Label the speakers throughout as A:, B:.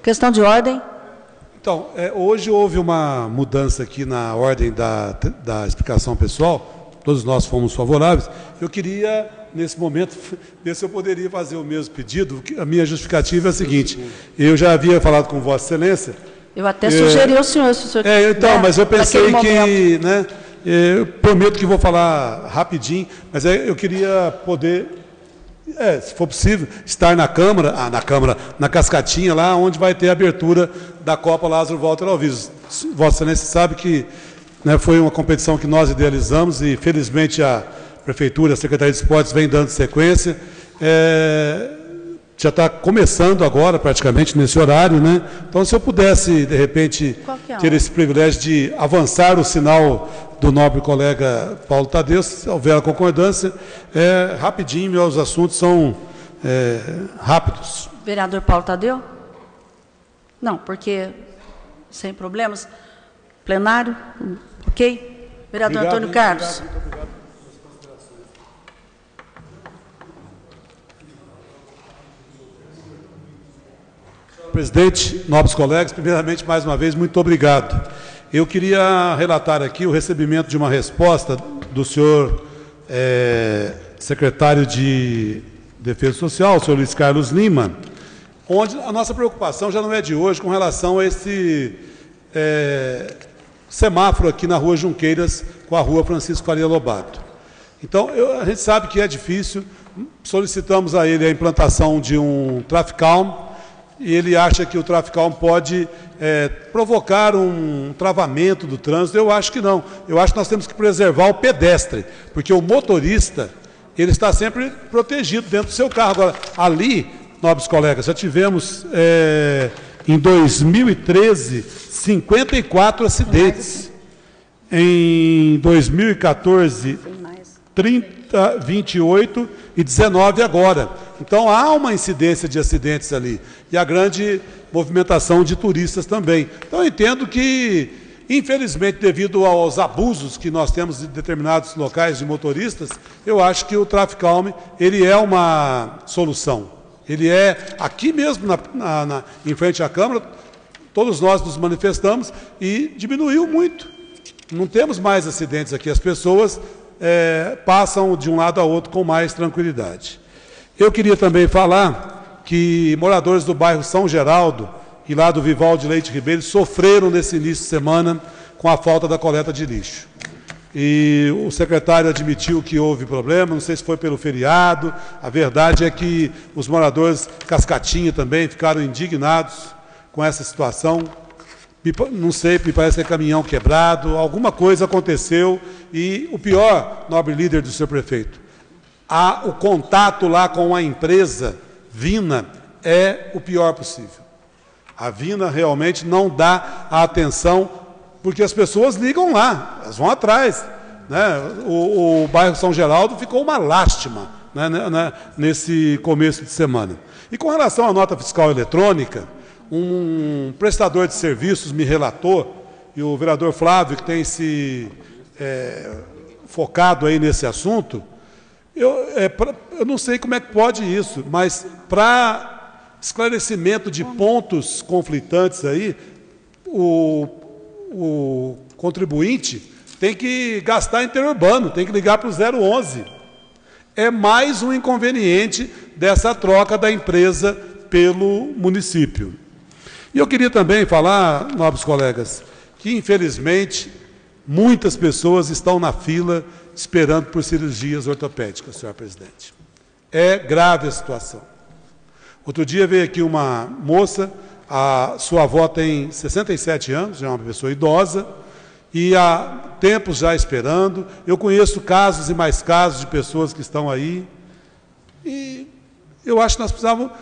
A: Questão de ordem.
B: Então, hoje houve uma mudança aqui na ordem da explicação pessoal, todos nós fomos favoráveis. Eu queria, nesse momento, ver se eu poderia fazer o mesmo pedido. A minha justificativa é a seguinte: eu já havia falado com Vossa Excelência.
A: Eu até sugeri ao senhor, se o senhor...
B: Então,
A: né,
B: mas eu pensei que...
A: momento.
B: Eu prometo que vou falar rapidinho, mas eu queria poder, se for possível, estar na Cascatinha, lá onde vai ter a abertura da Copa Lázaro Walter Alviso. Vossa Excelência sabe que foi uma competição que nós idealizamos e, felizmente, a Prefeitura, a Secretaria de Esportes vem dando sequência. Já está começando agora, praticamente, nesse horário, né? Então, se eu pudesse, de repente, ter esse privilégio de avançar o sinal do nobre colega Paulo Tadeu, se houver a concordância, rapidinho, meus assuntos são rápidos.
A: Vereador Paulo Tadeu? Não, porque, sem problemas, plenário, ok? Vereador
B: Obrigado,
A: Antônio Carlos.
B: Obrigado, muito obrigado. Presidente, nobres colegas, primeiramente, mais uma vez, muito obrigado. Eu queria relatar aqui o recebimento de uma resposta do senhor secretário de Defesa Social, o senhor Luiz Carlos Lima, onde a nossa preocupação já não é de hoje com relação a esse semáforo aqui na Rua Junqueiras com a Rua Francisco Faria Lobato. Então, a gente sabe que é difícil, solicitamos a ele a implantação de um Traficalm, e ele acha que o Traficalm pode provocar um travamento do trânsito. Eu acho que não. Eu acho que nós temos que preservar o pedestre, porque o motorista, ele está sempre protegido dentro do seu carro. Agora, ali, nobres colegas, já tivemos, em 2013, 54 acidentes. Em 2014, 30, 28 e 19 agora. Então, há uma incidência de acidentes ali. E a grande movimentação de turistas também. Então, eu entendo que, infelizmente, devido aos abusos que nós temos em determinados locais de motoristas, eu acho que o Traficalm, ele é uma solução. Ele é, aqui mesmo, em frente à Câmara, todos nós nos manifestamos e diminuiu muito. Não temos mais acidentes aqui. As pessoas passam de um lado a outro com mais tranquilidade. Eu queria também falar que moradores do bairro São Geraldo e lá do Vivaldi Leite Ribeiro sofreram nesse início de semana com a falta da coleta de lixo. E o secretário admitiu que houve problema, não sei se foi pelo feriado. A verdade é que os moradores Cascatinha também ficaram indignados com essa situação. Não sei, me parece que é caminhão quebrado, alguma coisa aconteceu. E o pior, nobre líder do seu prefeito, o contato lá com a empresa Vina é o pior possível. A Vina realmente não dá a atenção, porque as pessoas ligam lá, elas vão atrás. Né? O bairro São Geraldo ficou uma lástima, né, nesse começo de semana. E com relação à nota fiscal eletrônica, um prestador de serviços me relatou, e o vereador Flávio, que tem se focado aí nesse assunto, eu não sei como é que pode isso, mas para esclarecimento de pontos conflitantes aí, o contribuinte tem que gastar interurbano, tem que ligar para o 011. É mais um inconveniente dessa troca da empresa pelo município. E eu queria também falar, nobres colegas, que infelizmente muitas pessoas estão na fila esperando por cirurgias ortopédicas, senhor presidente. É grave a situação. Outro dia veio aqui uma moça, a sua avó tem 67 anos, já é uma pessoa idosa, e há tempos já esperando. Eu conheço casos e mais casos de pessoas que estão aí, e eu acho que nós precisávamos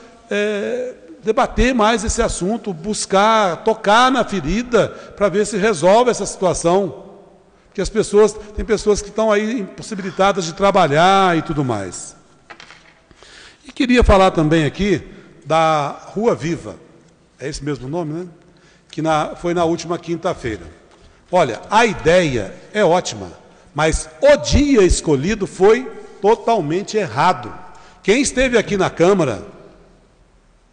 B: debater mais esse assunto, buscar, tocar na ferida para ver se resolve essa situação. Porque tem pessoas que estão aí impossibilitadas de trabalhar e tudo mais. E queria falar também aqui da Rua Viva. É esse mesmo nome, né? Que foi na última quinta-feira. Olha, a ideia é ótima, mas o dia escolhido foi totalmente errado. Quem esteve aqui na Câmara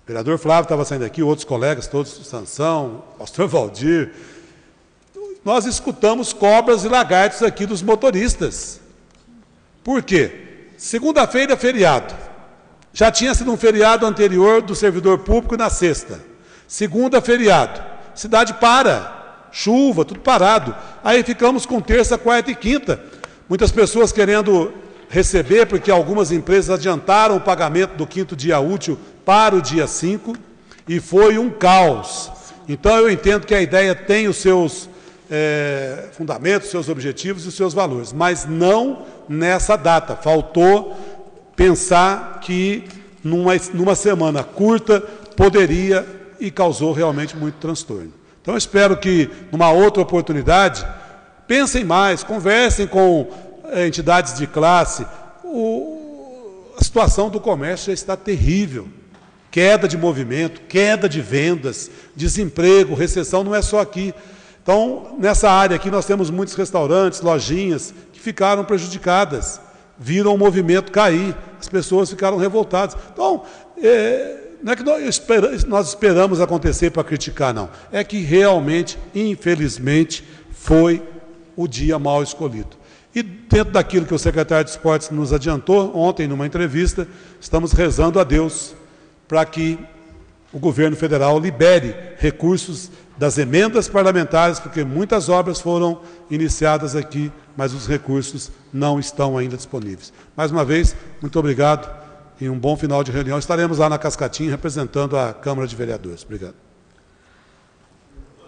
B: vereador Flávio estava saindo aqui, outros colegas, todos, Sansão, pastor Valdir. Nós escutamos cobras e lagartos aqui dos motoristas. Por quê? Segunda-feira é feriado. Já tinha sido um feriado anterior do servidor público na sexta. Segunda, feriado. Cidade para. Chuva, tudo parado. Aí ficamos com terça, quarta e quinta. Muitas pessoas querendo receber, porque algumas empresas adiantaram o pagamento do quinto dia útil para o dia 5, e foi um caos. Então, eu entendo que a ideia tem os seus fundamentos, seus objetivos e os seus valores, mas não nessa data. Faltou pensar que numa semana curta poderia e causou realmente muito transtorno. Então, eu espero que, numa outra oportunidade, pensem mais, conversem com entidades de classe. A situação do comércio já está terrível. Queda de movimento, queda de vendas, desemprego, recessão, não é só aqui. Então, nessa área aqui, nós temos muitos restaurantes, lojinhas, que ficaram prejudicadas, viram o movimento cair, as pessoas ficaram revoltadas. Então, não é que nós esperamos acontecer para criticar, não. É que realmente, infelizmente, foi o dia mal escolhido. E dentro daquilo que o secretário de Esportes nos adiantou, ontem, numa entrevista, estamos rezando a Deus para que o governo federal libere recursos das emendas parlamentares, porque muitas obras foram iniciadas aqui, mas os recursos não estão ainda disponíveis. Mais uma vez, muito obrigado e um bom final de reunião. Estaremos lá na Cascatinha representando a Câmara de Vereadores. Obrigado.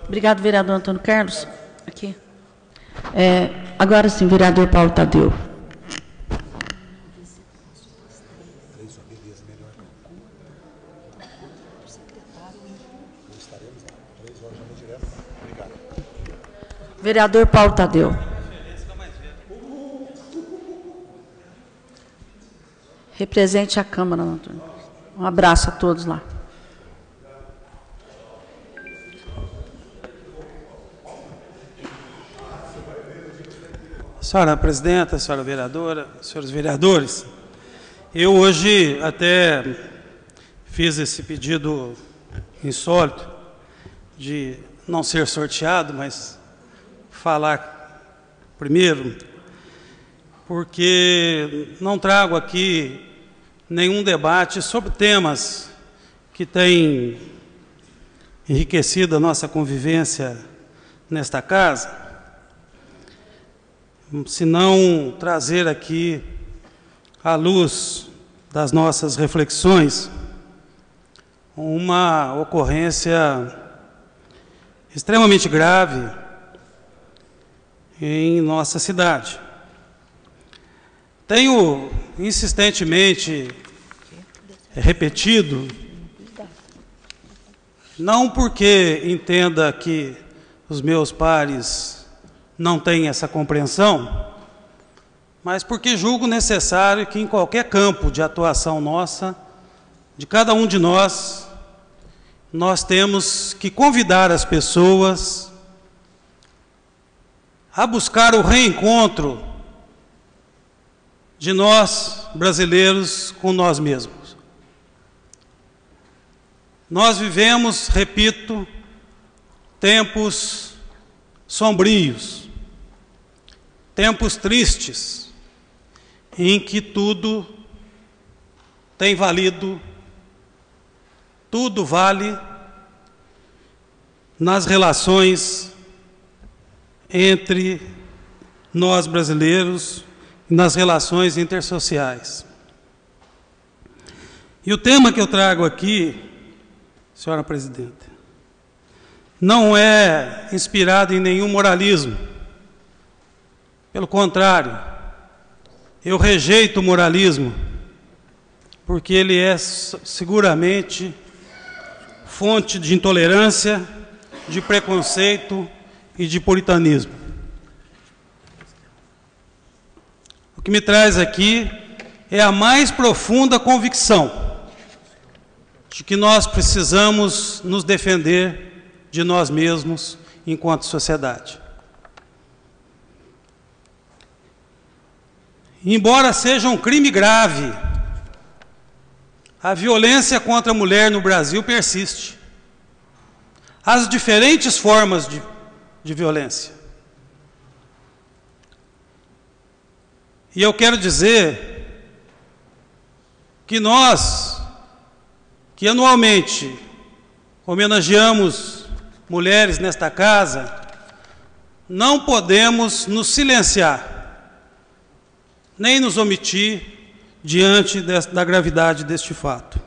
A: Obrigado, vereador Antônio Carlos. Aqui. Agora sim, vereador Paulo Tadeu. Vereador Paulo Tadeu. Represente a Câmara, Antônio. Um abraço a todos lá.
C: Senhora presidenta, senhora vereadora, senhores vereadores, eu hoje até fiz esse pedido insólito de não ser sorteado, mas falar primeiro, porque não trago aqui nenhum debate sobre temas que têm enriquecido a nossa convivência nesta casa, senão trazer aqui à luz das nossas reflexões uma ocorrência extremamente grave em nossa cidade. Tenho insistentemente repetido, não porque entenda que os meus pares não têm essa compreensão, mas porque julgo necessário que em qualquer campo de atuação nossa, de cada um de nós, nós temos que convidar as pessoas a buscar o reencontro de nós, brasileiros, com nós mesmos. Nós vivemos, repito, tempos sombrios, tempos tristes, em que tudo tem valido, tudo vale nas relações entre nós brasileiros, nas relações intersociais. E o tema que eu trago aqui, senhora presidenta, não é inspirado em nenhum moralismo. Pelo contrário, eu rejeito o moralismo, porque ele é seguramente fonte de intolerância, de preconceito e de puritanismo. O que me traz aqui é a mais profunda convicção de que nós precisamos nos defender de nós mesmos enquanto sociedade. Embora seja um crime grave a violência contra a mulher no Brasil persiste. As diferentes formas de violência. E eu quero dizer que nós, que anualmente homenageamos mulheres nesta casa, não podemos nos silenciar, nem nos omitir diante da gravidade deste fato.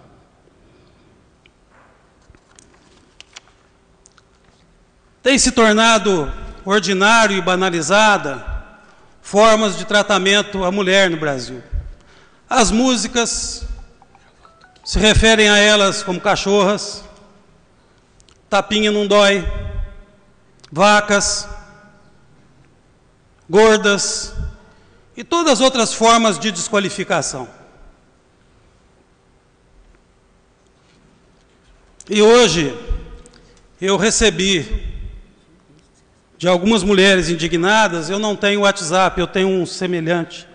C: Tem se tornado ordinário e banalizada formas de tratamento à mulher no Brasil. As músicas se referem a elas como cachorras, tapinha não dói, vacas, gordas e todas as outras formas de desqualificação. E hoje eu recebi de algumas mulheres indignadas, eu não tenho WhatsApp, eu tenho um semelhante.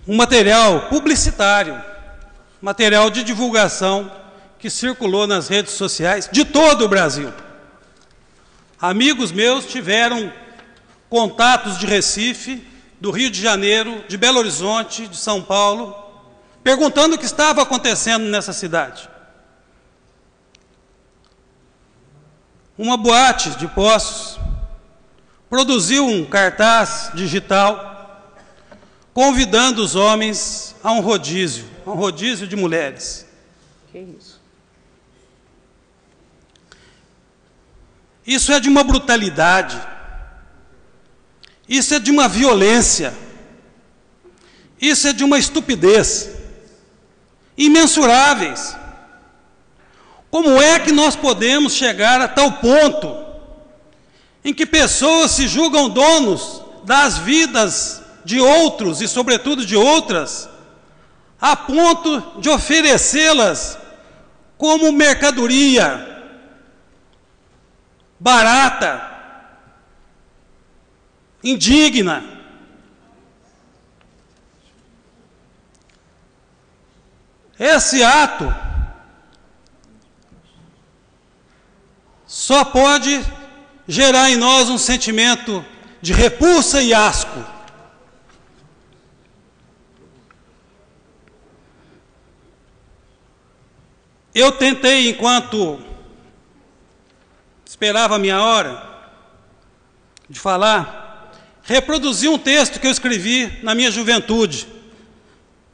C: Um material publicitário, material de divulgação que circulou nas redes sociais de todo o Brasil. Amigos meus tiveram contatos de Recife, do Rio de Janeiro, de Belo Horizonte, de São Paulo, perguntando o que estava acontecendo nessa cidade. Uma boate de Poços produziu um cartaz digital convidando os homens a um rodízio de mulheres.
A: Que isso?
C: Isso é de uma brutalidade, isso é de uma violência, isso é de uma estupidez imensuráveis. Como é que nós podemos chegar a tal ponto em que pessoas se julgam donos das vidas de outros e, sobretudo, de outras, a ponto de oferecê-las como mercadoria barata, indigna? Esse ato só pode gerar em nós um sentimento de repulsa e asco. Eu tentei, enquanto esperava a minha hora de falar, reproduzir um texto que eu escrevi na minha juventude.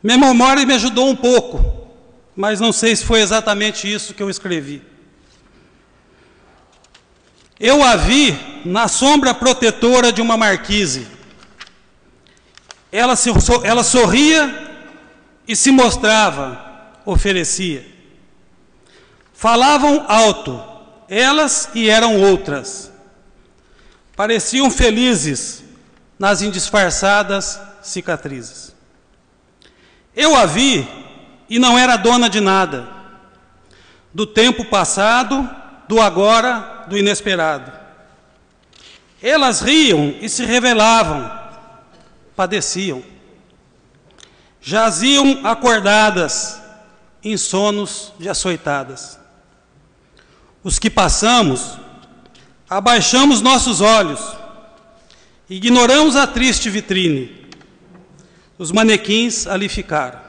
C: Minha memória me ajudou um pouco, mas não sei se foi exatamente isso que eu escrevi. Eu a vi na sombra protetora de uma marquise. Ela sorria e se mostrava, oferecia. Falavam alto, elas e eram outras. Pareciam felizes nas indisfarçadas cicatrizes. Eu a vi e não era dona de nada, do tempo passado, do agora, do inesperado. Elas riam e se revelavam, padeciam. Jaziam acordadas, em sonos de açoitadas. Os que passamos, abaixamos nossos olhos, ignoramos a triste vitrine. Os manequins ali ficaram.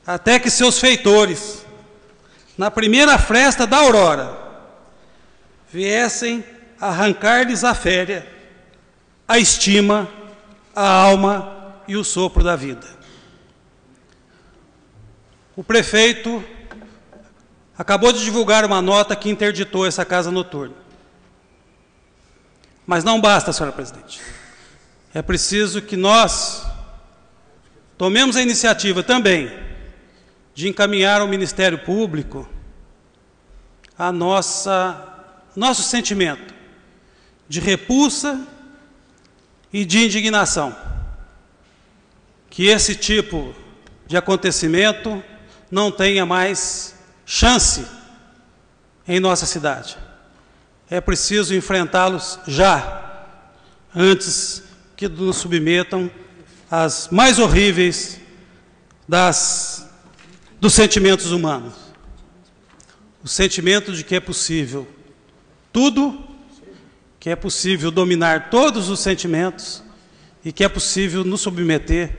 C: Até que seus feitores, na primeira fresta da aurora, viessem arrancar-lhes a féria, a estima, a alma e o sopro da vida. O prefeito acabou de divulgar uma nota que interditou essa casa noturna. Mas não basta, senhora presidente. É preciso que nós tomemos a iniciativa também de encaminhar ao Ministério Público nosso sentimento de repulsa e de indignação. Que esse tipo de acontecimento não tenha mais chance em nossa cidade. É preciso enfrentá-los já, antes que nos submetam as mais horríveis dos sentimentos humanos. O sentimento de que é possível tudo, que é possível dominar todos os sentimentos e que é possível nos submeter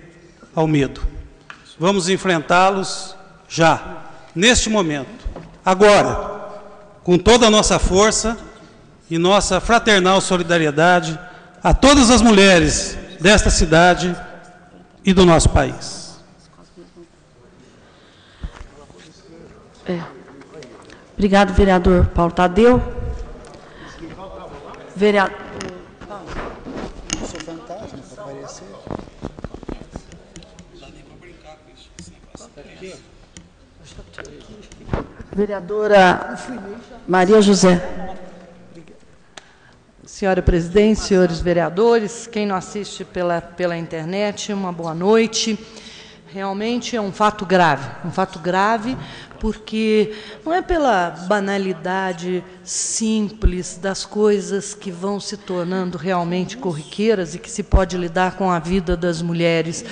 C: ao medo. Vamos enfrentá-los já, neste momento, agora, com toda a nossa força e nossa fraternal solidariedade a todas as mulheres desta cidade e do nosso país.
A: Obrigado, vereador Paulo Tadeu. Vereador. Vereadora Maria José.
D: Senhora presidente, senhores vereadores, quem não assiste pela internet, uma boa noite. Realmente é um fato grave porque não é pela banalidade simples das coisas que vão se tornando realmente corriqueiras e que se pode lidar com a vida das mulheres,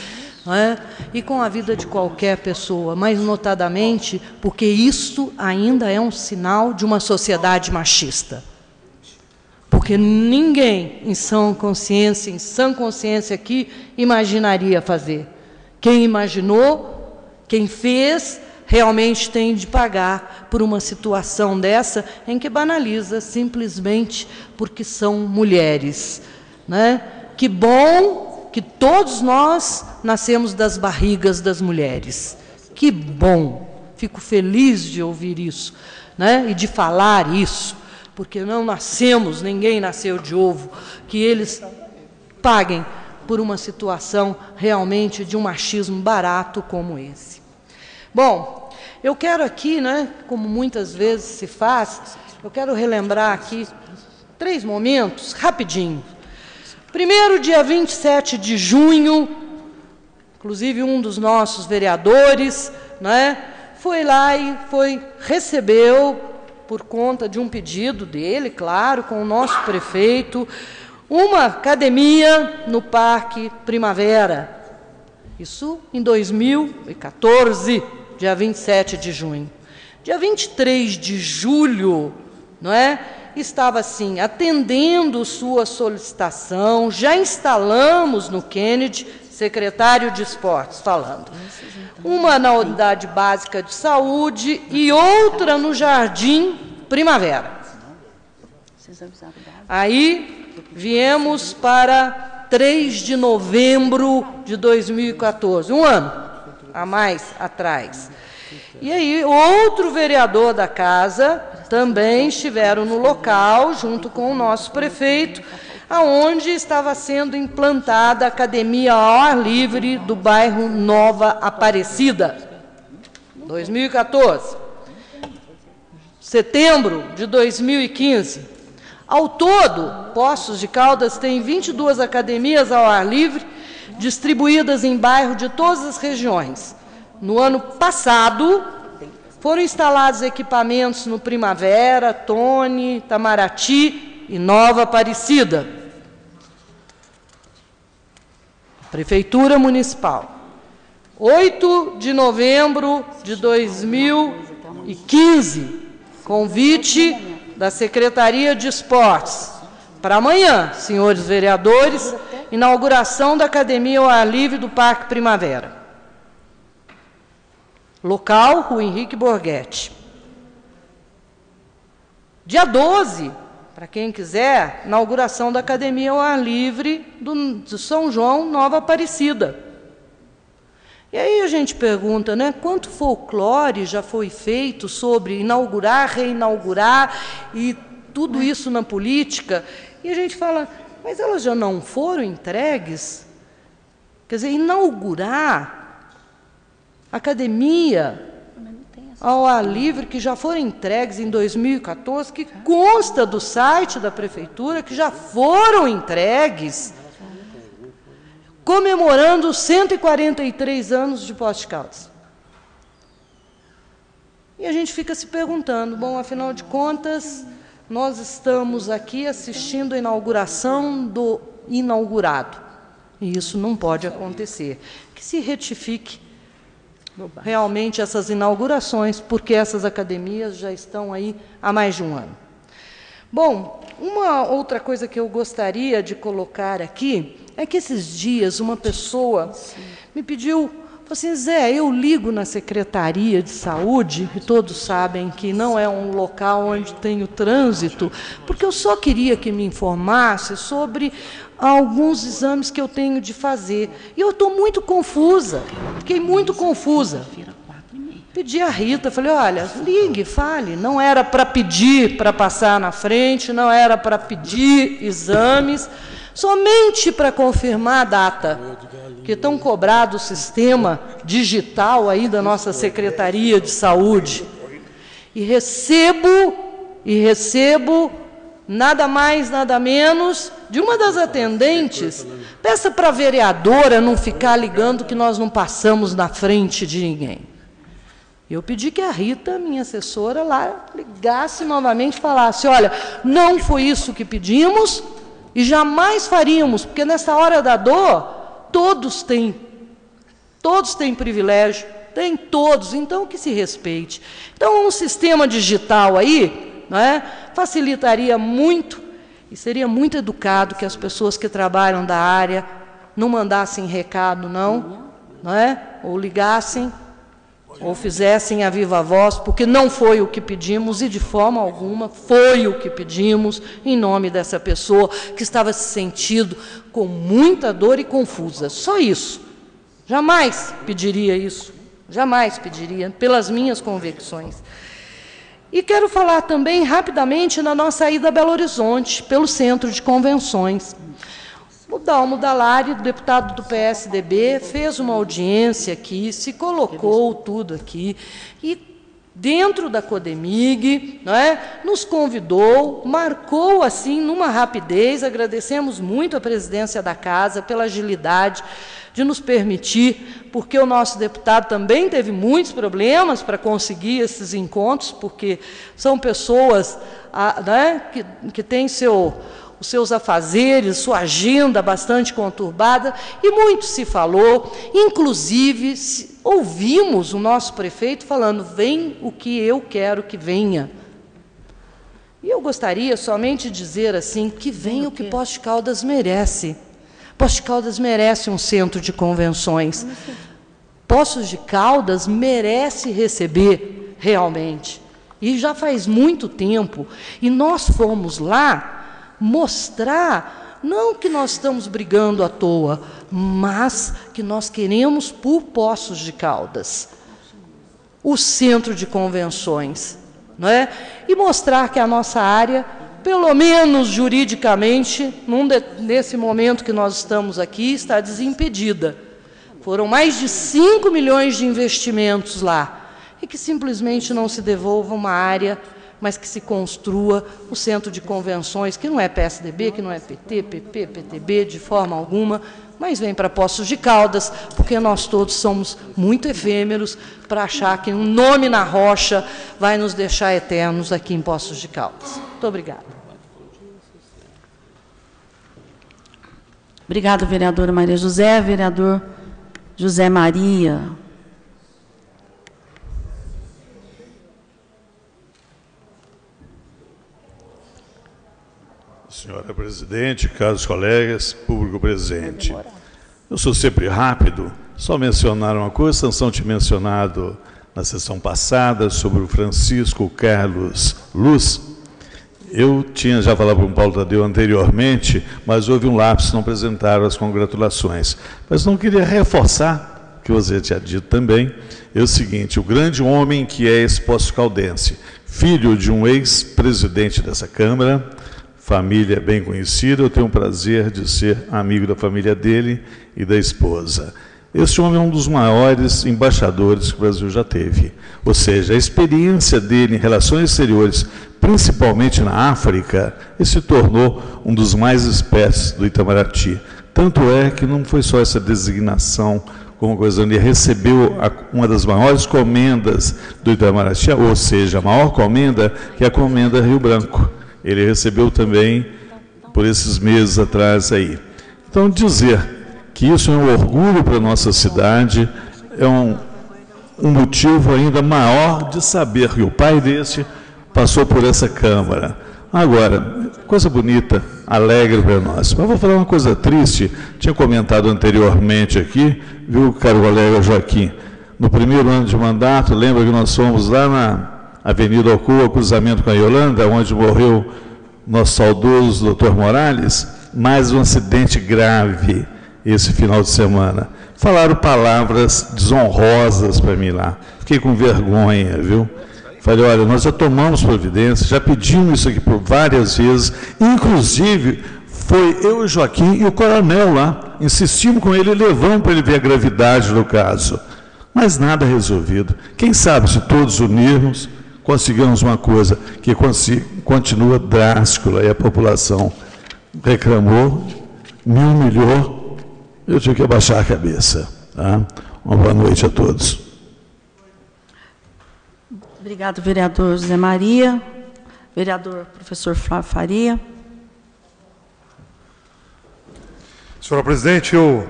D: não é? E com a vida de qualquer pessoa, mas notadamente porque isto ainda é um sinal de uma sociedade machista. Porque ninguém em sã consciência aqui imaginaria fazer. Quem imaginou, quem fez, realmente tem de pagar por uma situação dessa em que banaliza simplesmente porque são mulheres, né? Que bom que todos nós nascemos das barrigas das mulheres. Que bom! Fico feliz de ouvir isso, né? E de falar isso, porque não nascemos, ninguém nasceu de ovo, que eles paguem por uma situação realmente de um machismo barato como esse. Bom, eu quero aqui, né, como muitas vezes se faz, eu quero relembrar aqui 3 momentos, rapidinho. Primeiro, dia 27 de junho, inclusive um dos nossos vereadores, né, foi lá e recebeu, por conta de um pedido dele, claro, com o nosso prefeito, uma academia no Parque Primavera. Isso em 2014, dia 27 de junho. Dia 23 de julho, não é? Estava assim, atendendo sua solicitação, já instalamos no Kennedy, secretário de Esportes, falando. Uma na unidade básica de saúde e outra no Jardim Primavera. Aí viemos para 3 de novembro de 2014, um ano a mais atrás. E aí outro vereador da casa também estiveram no local, junto com o nosso prefeito, aonde estava sendo implantada a academia ao ar livre do bairro Nova Aparecida, 2014. Setembro de 2015. Ao todo, Poços de Caldas tem 22 academias ao ar livre, distribuídas em bairros de todas as regiões. No ano passado, foram instalados equipamentos no Primavera, Tone, Itamaraty e Nova Aparecida. Prefeitura Municipal. 8 de novembro de 2015, convite da Secretaria de Esportes. Para amanhã, senhores vereadores, inauguração da Academia ao Ar Livre do Parque Primavera. Local, Rua Henrique Borghetti. Dia 12, para quem quiser, inauguração da Academia ao Ar Livre do São João, Nova Aparecida. E aí a gente pergunta, né, quanto folclore já foi feito sobre inaugurar, reinaugurar e tudo isso na política, e a gente fala, mas elas já não foram entregues? Quer dizer, inaugurar academia ao ar livre, que já foram entregues em 2014, que consta do site da prefeitura, que já foram entregues, comemorando 143 anos de Poços de Caldas. E a gente fica se perguntando, bom, afinal de contas, nós estamos aqui assistindo a inauguração do inaugurado. E isso não pode acontecer. Que se retifique realmente essas inaugurações, porque essas academias já estão aí há mais de um ano. Bom, uma outra coisa que eu gostaria de colocar aqui é que esses dias uma pessoa me pediu, falou assim, Zé, eu ligo na Secretaria de Saúde, e todos sabem que não é um local onde tem o trânsito, porque eu só queria que me informasse sobre alguns exames que eu tenho de fazer. E eu estou muito confusa, fiquei muito confusa. Pedi a Rita, falei, olha, ligue, fale. Não era para pedir para passar na frente, não era para pedir exames, somente para confirmar a data, que estão cobrado o sistema digital aí da nossa Secretaria de Saúde. E recebo nada mais, nada menos, de uma das atendentes, peça para a vereadora não ficar ligando que nós não passamos na frente de ninguém. Eu pedi que a Rita, minha assessora, lá ligasse novamente e falasse, olha, não foi isso que pedimos e jamais faríamos, porque nessa hora da dor, todos têm privilégio, tem todos, então que se respeite. Então, um sistema digital aí, não é, facilitaria muito e seria muito educado que as pessoas que trabalham da área não mandassem recado, não é? Ou ligassem, ou fizessem a viva voz, porque não foi o que pedimos, e de forma alguma foi o que pedimos, em nome dessa pessoa que estava se sentindo com muita dor e confusa. Só isso. Jamais pediria isso, jamais pediria, pelas minhas convicções. E quero falar também, rapidamente, na nossa ida a Belo Horizonte, pelo Centro de Convenções. O Dalmo Dallari, deputado do PSDB, fez uma audiência aqui, se colocou tudo aqui, e dentro da Codemig, não é, nos convidou, marcou assim, numa rapidez, agradecemos muito a presidência da Casa pela agilidade de nos permitir, porque o nosso deputado também teve muitos problemas para conseguir esses encontros, porque são pessoas que têm os seus afazeres, sua agenda bastante conturbada, e muito se falou, inclusive ouvimos o nosso prefeito falando, vem o que eu quero que venha. E eu gostaria somente de dizer assim, que vem o que Poços de Caldas merece. Poços de Caldas merece um centro de convenções. Poços de Caldas merece receber realmente. E já faz muito tempo, e nós fomos lá mostrar, não que nós estamos brigando à toa, mas que nós queremos por Poços de Caldas o centro de convenções, não é? E mostrar que a nossa área, pelo menos juridicamente, nesse momento que nós estamos aqui, está desimpedida. Foram mais de 5 milhões de investimentos lá, e que simplesmente não se devolva uma área, mas que se construa o centro de convenções, que não é PSDB, que não é PT, PP, PTB, de forma alguma, mas vem para Poços de Caldas, porque nós todos somos muito efêmeros para achar que um nome na rocha vai nos deixar eternos aqui em Poços de Caldas. Muito obrigada.
A: Obrigada, vereadora Maria José. Vereador José Maria.
E: Senhora presidente, caros colegas, público presente. Eu sou sempre rápido, só mencionar uma coisa, Sansão tinha mencionado na sessão passada sobre o Francisco Carlos Luz. Eu tinha já falado para o Paulo Tadeu anteriormente, mas houve um lapso, não apresentaram as congratulações. Mas não queria reforçar, que você tinha dito também, é o seguinte, o grande homem que é esse Poços Caldense, filho de um ex-presidente dessa Câmara, família bem conhecida, eu tenho o prazer de ser amigo da família dele e da esposa. Este homem é um dos maiores embaixadores que o Brasil já teve. Ou seja, a experiência dele em relações exteriores, principalmente na África, ele se tornou um dos mais espertos do Itamaraty. Tanto é que não foi só essa designação, como coisa, ele recebeu uma das maiores comendas do Itamaraty, ou seja, a maior comenda, que é a comenda Rio Branco. Ele recebeu também por esses meses atrás aí. Então, dizer que que isso é um orgulho para a nossa cidade, é um motivo ainda maior de saber que o pai desse passou por essa Câmara. Agora, coisa bonita, alegre para nós. Mas vou falar uma coisa triste, tinha comentado anteriormente aqui, viu, caro colega Joaquim, no primeiro ano de mandato, lembra que nós fomos lá na Avenida Alcoa, cruzamento com a Yolanda, onde morreu nosso saudoso Dr. Morales, mais um acidente grave esse final de semana. Falaram palavras desonrosas para mim lá. Fiquei com vergonha, viu? Falei, olha, nós já tomamos providência, já pedimos isso aqui por várias vezes, inclusive foi eu e o Joaquim e o coronel lá, insistimos com ele, levamos para ele ver a gravidade do caso. Mas nada resolvido. Quem sabe se todos unirmos, conseguimos uma coisa que continua drástico, e a população reclamou, me humilhou, eu tive que abaixar a cabeça. Tá? Uma boa noite a todos.
A: Obrigado, vereador José Maria. Vereador professor Flávio Faria.
F: Senhora presidente, eu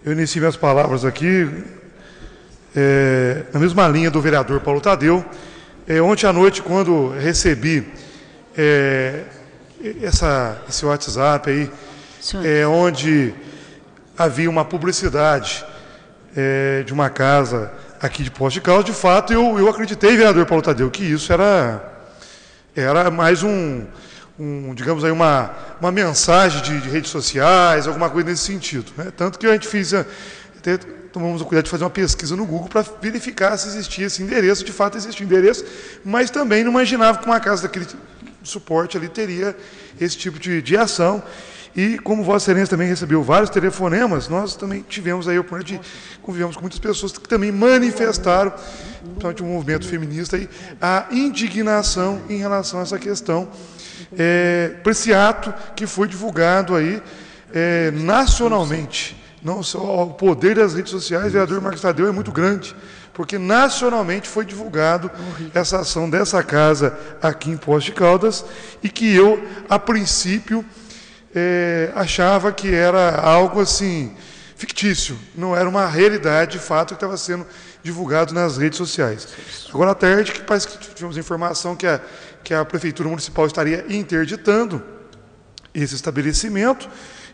F: inicio minhas palavras aqui na mesma linha do vereador Paulo Tadeu. Ontem à noite, quando recebi esse WhatsApp aí, onde havia uma publicidade de uma casa aqui de Poços de Caldas, de fato, eu acreditei, vereador Paulo Tadeu, que isso era mais digamos aí, uma mensagem de redes sociais, alguma coisa nesse sentido, né? Tanto que a gente tomamos o cuidado de fazer uma pesquisa no Google para verificar se existia esse endereço, de fato existia o endereço, mas também não imaginava que uma casa daquele suporte ali teria esse tipo de ação. E como Vossa Excelência também recebeu vários telefonemas, nós também tivemos aí a oportunidade de convivemos com muitas pessoas que também manifestaram, principalmente o movimento feminista, aí, a indignação em relação a essa questão, por esse ato que foi divulgado aí nacionalmente. Não só o poder das redes sociais, o vereador Marcos Tadeu, é muito grande, porque nacionalmente foi divulgado essa ação dessa casa aqui em Poços de Caldas, e que eu, a princípio, achava que era algo assim fictício, não era uma realidade de fato que estava sendo divulgado nas redes sociais. Agora à tarde, que parece que tivemos informação que a Prefeitura Municipal estaria interditando esse estabelecimento,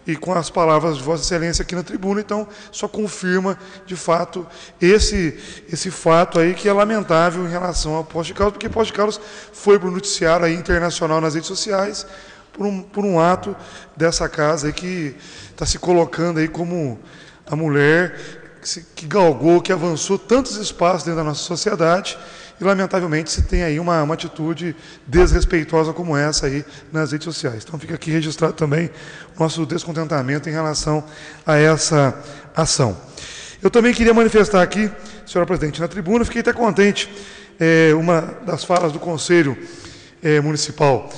F: e com as palavras de Vossa Excelência aqui na tribuna, então, só confirma, de fato, esse fato aí que é lamentável em relação ao Poços de Caldas, porque Poços de Caldas foi para o noticiário aí internacional nas redes sociais, por um ato dessa casa aí que está se colocando aí como a mulher que galgou, que avançou tantos espaços dentro da nossa sociedade, e lamentavelmente se tem aí uma atitude desrespeitosa como essa aí nas redes sociais. Então fica aqui registrado também o nosso descontentamento em relação a essa ação. Eu também queria manifestar aqui, senhora presidente, na tribuna, fiquei até contente, uma das falas do Conselho Municipal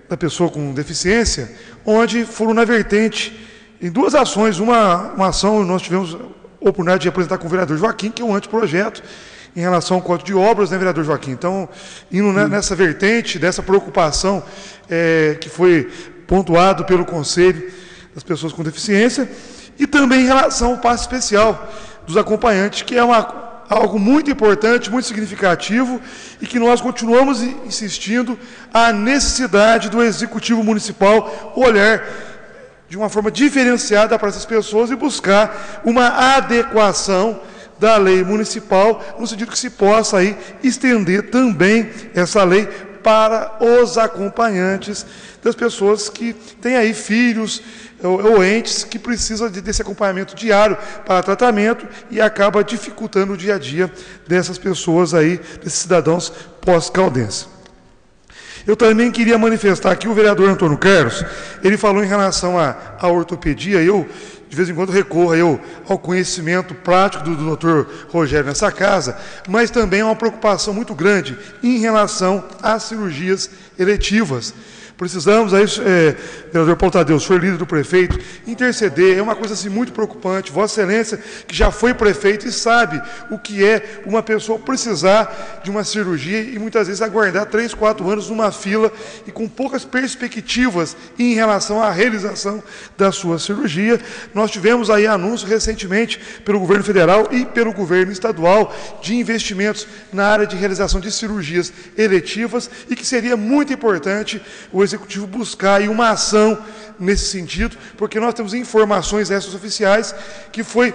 F: da pessoa com deficiência, onde foram na vertente, em duas ações, uma ação nós tivemos a oportunidade de apresentar com o vereador Joaquim, que é um anteprojeto, em relação ao Código de Obras, né, vereador Joaquim? Então, indo nessa vertente, dessa preocupação que foi pontuado pelo Conselho das Pessoas com Deficiência, e também em relação ao passe especial dos acompanhantes, que é algo muito importante, muito significativo, e que nós continuamos insistindo a necessidade do Executivo Municipal olhar de uma forma diferenciada para essas pessoas e buscar uma adequação da lei municipal, no sentido que se possa aí estender também essa lei para os acompanhantes das pessoas que têm aí filhos ou entes que precisam desse acompanhamento diário para tratamento e acaba dificultando o dia a dia dessas pessoas aí, desses cidadãos pós-caldenses. Eu também queria manifestar aqui o vereador Antônio Carlos, ele falou em relação à ortopedia, eu de vez em quando recorro ao conhecimento prático do Dr. Rogério nessa casa, mas também há uma preocupação muito grande em relação às cirurgias eletivas, Precisamos, aí, vereador Paulo Tadeu, senhor líder do prefeito, interceder. É uma coisa assim, muito preocupante. Vossa Excelência, que já foi prefeito e sabe o que é uma pessoa precisar de uma cirurgia e muitas vezes aguardar 3, 4 anos numa fila e com poucas perspectivas em relação à realização da sua cirurgia. Nós tivemos aí anúncio recentemente pelo governo federal e pelo governo estadual de investimentos na área de realização de cirurgias eletivas e que seria muito importante o Executivo buscar aí uma ação nesse sentido, porque nós temos informações extraoficiais que foi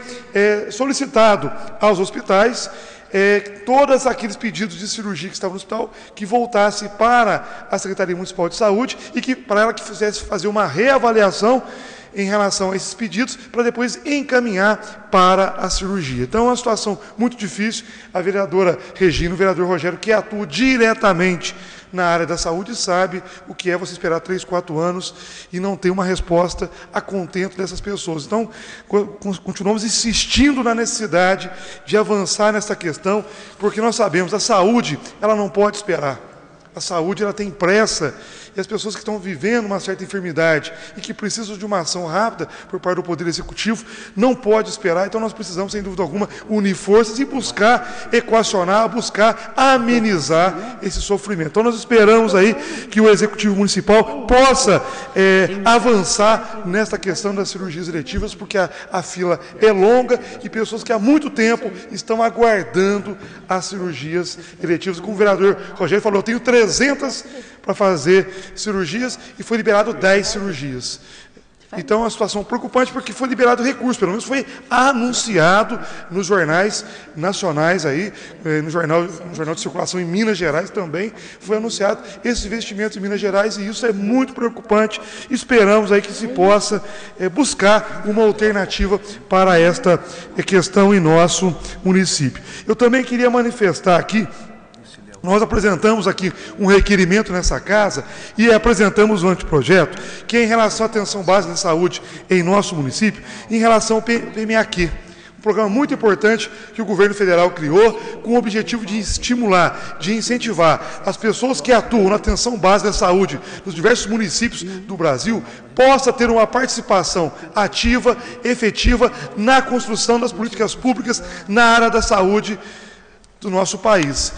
F: solicitado aos hospitais todos aqueles pedidos de cirurgia que estavam no hospital, que voltasse para a Secretaria Municipal de Saúde e que para ela que fizesse fazer uma reavaliação em relação a esses pedidos, para depois encaminhar para a cirurgia. Então, é uma situação muito difícil. A vereadora Regina, o vereador Rogério, que atua diretamente na área da saúde, sabe o que é você esperar 3, 4 anos e não ter uma resposta a contento dessas pessoas. Então, continuamos insistindo na necessidade de avançar nessa questão, porque nós sabemos, a saúde, ela não pode esperar. A saúde, ela tem pressa, e as pessoas que estão vivendo uma certa enfermidade e que precisam de uma ação rápida por parte do Poder Executivo, não pode esperar. Então, nós precisamos, sem dúvida alguma, unir forças e buscar equacionar, buscar amenizar esse sofrimento. Então, nós esperamos aí que o Executivo Municipal possa avançar nesta questão das cirurgias eletivas, porque a fila é longa e pessoas que há muito tempo estão aguardando as cirurgias eletivas. Como o vereador Rogério falou, eu tenho 300 para fazer cirurgias e foi liberado 10 cirurgias. Então, é uma situação preocupante porque foi liberado recurso, pelo menos foi anunciado nos jornais nacionais, aí, no jornal de circulação em Minas Gerais também, foi anunciado esses investimentos em Minas Gerais e isso é muito preocupante. Esperamos aí que se possa buscar uma alternativa para esta questão em nosso município. Eu também queria manifestar aqui, nós apresentamos aqui um requerimento nessa casa e apresentamos um anteprojeto que é em relação à atenção básica de saúde em nosso município, em relação ao PMAQ. Um programa muito importante que o governo federal criou com o objetivo de estimular, de incentivar as pessoas que atuam na atenção básica da saúde nos diversos municípios do Brasil, possa ter uma participação ativa, efetiva na construção das políticas públicas na área da saúde do nosso país.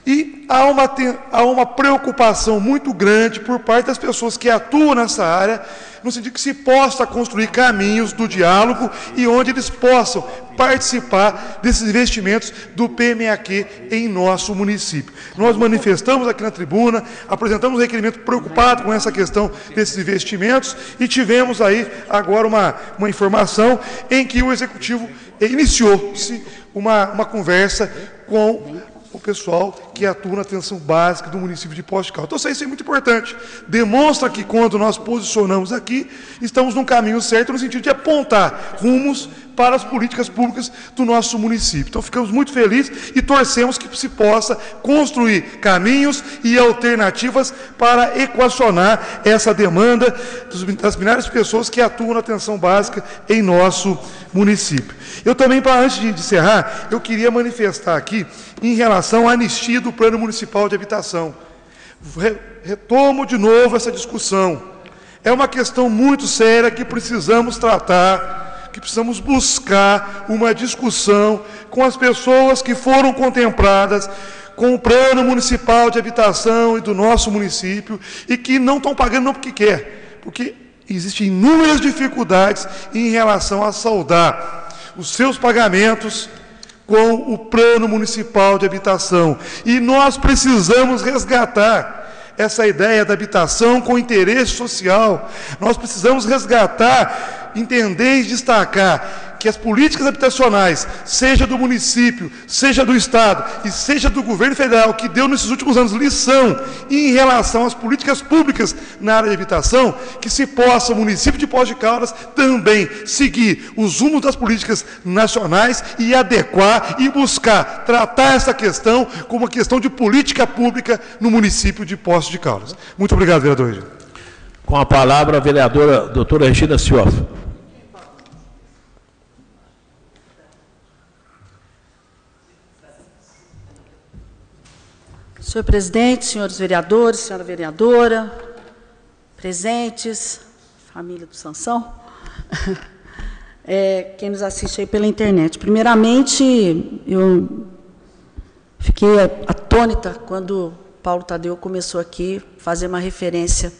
F: E há uma preocupação muito grande por parte das pessoas que atuam nessa área, no sentido que se possa construir caminhos do diálogo e onde eles possam participar desses investimentos do PMAQ em nosso município. Nós manifestamos aqui na tribuna, apresentamos um requerimento preocupado com essa questão desses investimentos e tivemos aí agora uma informação em que o Executivo iniciou-se uma conversa com o pessoal que atua na atenção básica do município de Poços de Caldas. Então, isso é muito importante. Demonstra que, quando nós posicionamos aqui, estamos num caminho certo, no sentido de apontar rumos para as políticas públicas do nosso município. Então, ficamos muito felizes e torcemos que se possa construir caminhos e alternativas para equacionar essa demanda das milhares de pessoas que atuam na atenção básica em nosso município. Eu também, antes de encerrar, eu queria manifestar aqui em relação à anistia do Plano Municipal de Habitação. Retomo de novo essa discussão. É uma questão muito séria que precisamos tratar, que precisamos buscar uma discussão com as pessoas que foram contempladas com o Plano Municipal de Habitação e do nosso município e que não estão pagando não porque quer, porque existem inúmeras dificuldades em relação a saldar os seus pagamentos com o Plano Municipal de Habitação. E nós precisamos resgatar essa ideia da habitação com interesse social. Nós precisamos resgatar, entender e destacar que as políticas habitacionais, seja do município, seja do Estado e seja do governo federal, que deu nesses últimos anos lição em relação às políticas públicas na área de habitação, que se possa o município de Poços de Caldas também seguir os rumos das políticas nacionais e adequar e buscar tratar essa questão como uma questão de política pública no município de Poços de Caldas. Muito obrigado, vereador Regina.
G: Com a palavra a vereadora doutora Regina Sioff.
A: Senhor presidente, senhores vereadores, senhora vereadora, presentes, família do Sansão, quem nos assiste aí pela internet. Primeiramente, eu fiquei atônita quando Paulo Tadeu começou aqui a fazer uma referência.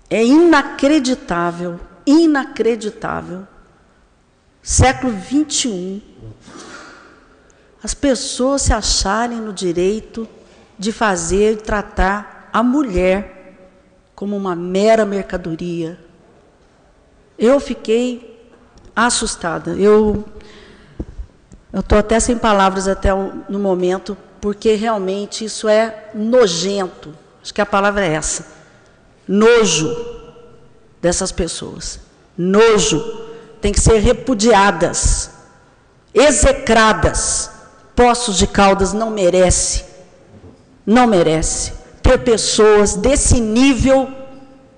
A: É inacreditável, inacreditável, século XXI, as pessoas se acharem no direito de fazer e tratar a mulher como uma mera mercadoria. Eu fiquei assustada. Eu estou até sem palavras até no momento, porque realmente isso é nojento. Acho que a palavra é essa. Nojo dessas pessoas. Nojo. Tem que ser repudiadas, execradas. Poços de Caldas não merece ter pessoas desse nível,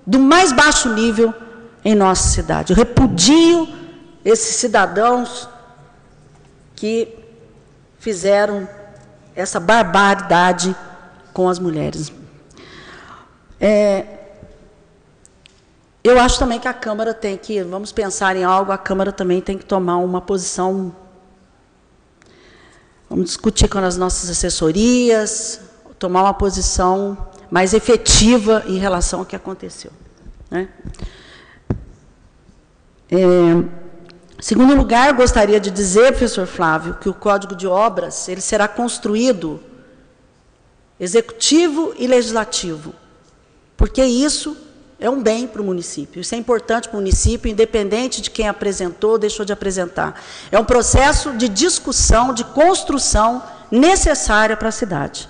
A: do mais baixo nível, em nossa cidade. Eu repudio esses cidadãos que fizeram essa barbaridade com as mulheres. Eu acho também que a Câmara tem que, vamos pensar em algo, a Câmara também tem que tomar uma posição. Vamos discutir com as nossas assessorias, tomar uma posição mais efetiva em relação ao que aconteceu, né? Em segundo lugar, gostaria de dizer, professor Flávio, que o Código de Obras ele será construído executivo e legislativo, porque isso é um bem para o município. Isso é importante para o município, independente de quem apresentou ou deixou de apresentar. É um processo de discussão, de construção necessária para a cidade.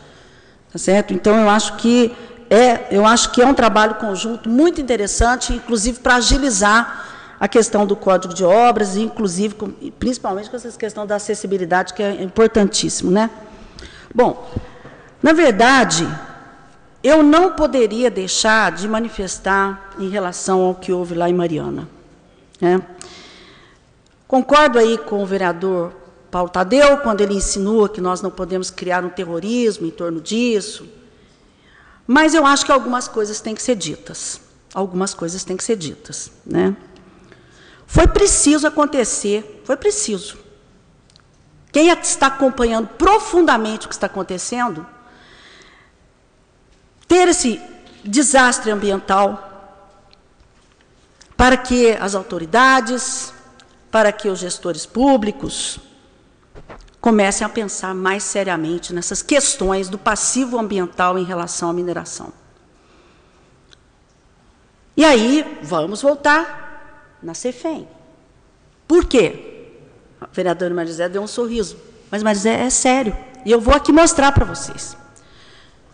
A: Tá certo? Então, eu acho que é um trabalho conjunto muito interessante, inclusive para agilizar a questão do Código de Obras, e inclusive, principalmente com essa questão da acessibilidade, que é importantíssimo, né? Bom, na verdade, eu não poderia deixar de manifestar em relação ao que houve lá em Mariana, né? Concordo aí com o vereador Paulo Tadeu, quando ele insinua que nós não podemos criar um terrorismo em torno disso, mas eu acho que algumas coisas têm que ser ditas. Algumas coisas têm que ser ditas, né? Foi preciso acontecer, foi preciso. Quem está acompanhando profundamente o que está acontecendo, ter esse desastre ambiental, para que as autoridades, para que os gestores públicos comecem a pensar mais seriamente nessas questões do passivo ambiental em relação à mineração. E aí, vamos voltar na CEFEM. Por quê? A vereadora Marizé deu um sorriso, mas Marizé é sério, e eu vou aqui mostrar para vocês.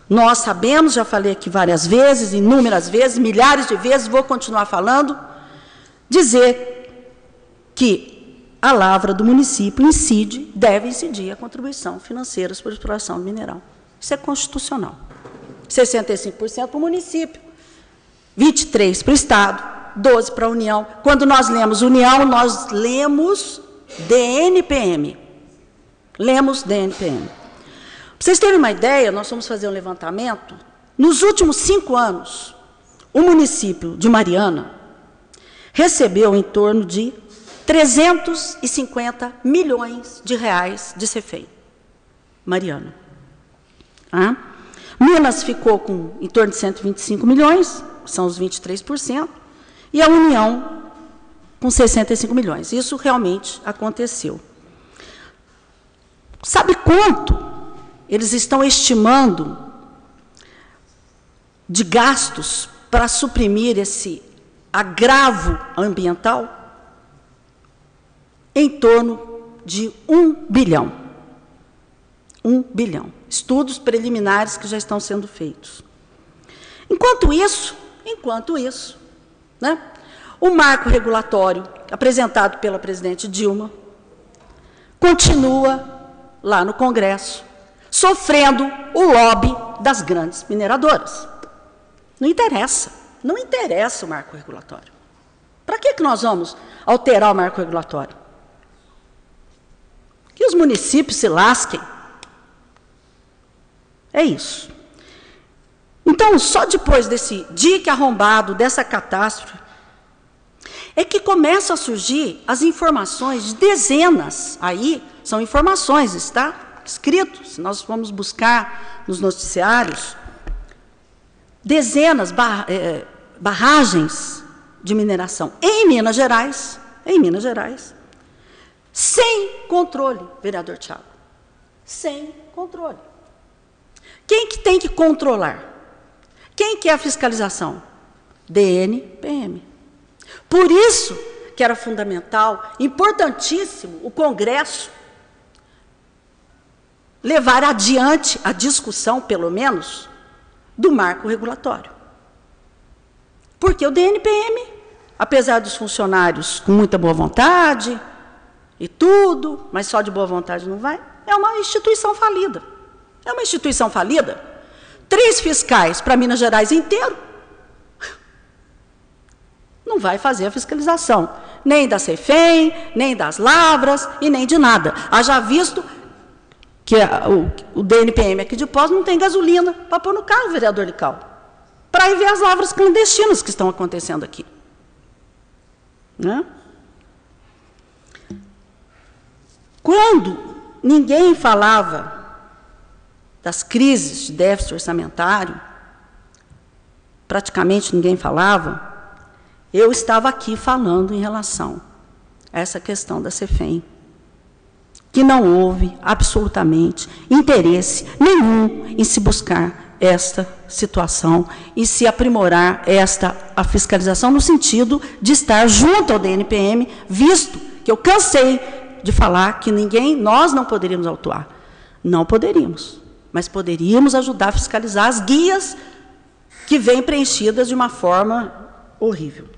A: Nós sabemos, já falei aqui várias vezes, inúmeras vezes, milhares de vezes, vou continuar falando, dizer que a lavra do município deve incidir a contribuição financeira para a exploração mineral. Isso é constitucional. 65% para o município, 23% para o Estado, 12% para a União. Quando nós lemos União, nós lemos DNPM. Lemos DNPM. Para vocês terem uma ideia, nós vamos fazer um levantamento. Nos últimos 5 anos, o município de Mariana recebeu em torno de 350 milhões de reais de CEFEM. Mariana. Minas ficou com em torno de 125 milhões, são os 23%, e a União com 65 milhões. Isso realmente aconteceu. Sabe quanto eles estão estimando de gastos para suprimir esse agravo ambiental? Em torno de 1 bilhão. 1 bilhão. Estudos preliminares que já estão sendo feitos. Enquanto isso, né, o marco regulatório apresentado pela presidente Dilma continua lá no Congresso, sofrendo o lobby das grandes mineradoras. Não interessa o marco regulatório. Para que nós vamos alterar o marco regulatório? Que os municípios se lasquem. É isso. Então, só depois desse dique arrombado, dessa catástrofe, é que começam a surgir as informações de dezenas, aí são informações, está escrito, se nós formos buscar nos noticiários, dezenas, barragens de mineração em Minas Gerais, sem controle, vereador Thiago, sem controle. Quem que tem que controlar? Quem que é a fiscalização? DNPM. Por isso que era fundamental, importantíssimo, o Congresso levar adiante a discussão, pelo menos, do marco regulatório. Porque o DNPM, apesar dos funcionários com muita boa vontade e tudo, mas só de boa vontade não vai, é uma instituição falida. É uma instituição falida. 3 fiscais para Minas Gerais inteiro não vai fazer a fiscalização, nem da Cefem, nem das lavras e nem de nada. Haja visto que o DNPM aqui de Poços não tem gasolina para pôr no carro, vereador Lical, para ir ver as lavras clandestinas que estão acontecendo aqui. Né? Quando ninguém falava das crises de déficit orçamentário, praticamente ninguém falava, eu estava aqui falando em relação a essa questão da Cefem, que não houve absolutamente interesse nenhum em se buscar esta situação e se aprimorar a fiscalização no sentido de estar junto ao DNPM, visto que eu cansei de falar que nós não poderíamos autuar. Não poderíamos, mas poderíamos ajudar a fiscalizar as guias que vêm preenchidas de uma forma horrível.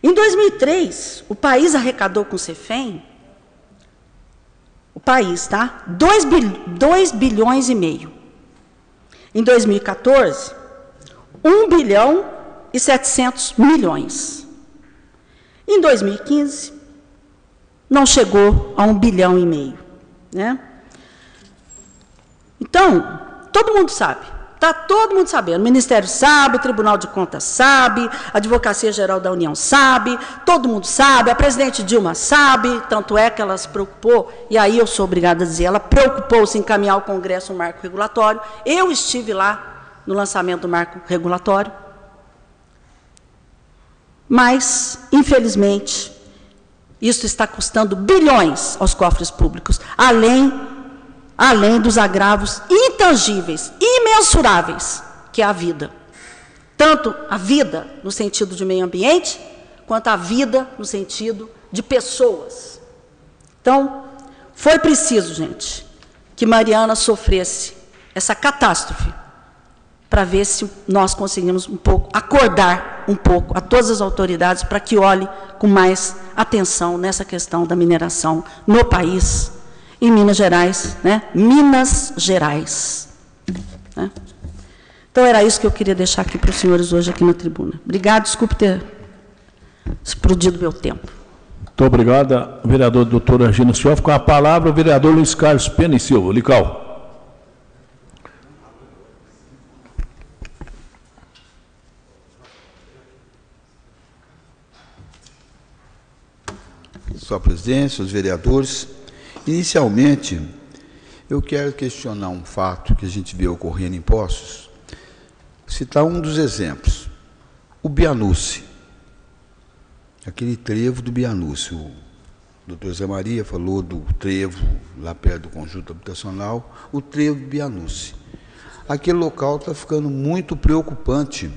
A: Em 2003, o país arrecadou com o Cefem, o país, tá? 2 bilhões e meio. Em 2014, 1 bilhão e 700 milhões. Em 2015, não chegou a 1 bilhão e meio. Né? Então, todo mundo sabe. Está todo mundo sabendo, o Ministério sabe, o Tribunal de Contas sabe, a Advocacia Geral da União sabe, todo mundo sabe, a presidente Dilma sabe, tanto é que ela se preocupou, e aí eu sou obrigada a dizer, ela preocupou-se em encaminhar ao Congresso um marco regulatório, eu estive lá no lançamento do marco regulatório, mas, infelizmente, isso está custando bilhões aos cofres públicos, além dos agravos intangíveis, imensuráveis, que é a vida. Tanto a vida no sentido de meio ambiente, quanto a vida no sentido de pessoas. Então, foi preciso, gente, que Mariana sofresse essa catástrofe, para ver se nós conseguimos acordar um pouco a todas as autoridades para que olhem com mais atenção nessa questão da mineração no país, em Minas Gerais, né? Minas Gerais. Né? Então, era isso que eu queria deixar aqui para os senhores hoje aqui na tribuna. Obrigado, desculpe ter explodido meu tempo.
G: Muito obrigado, vereador doutora Regina Sioff. Com a palavra, o vereador Luiz Carlos Pena e Silva. Lical.
H: Sua presidência, os vereadores, inicialmente, eu quero questionar um fato que a gente vê ocorrendo em Poços, citar um dos exemplos, o Bianusse, aquele trevo do Bianusse. O doutor Zé Maria falou do trevo lá perto do conjunto habitacional, o trevo do Bianusse. Aquele local está ficando muito preocupante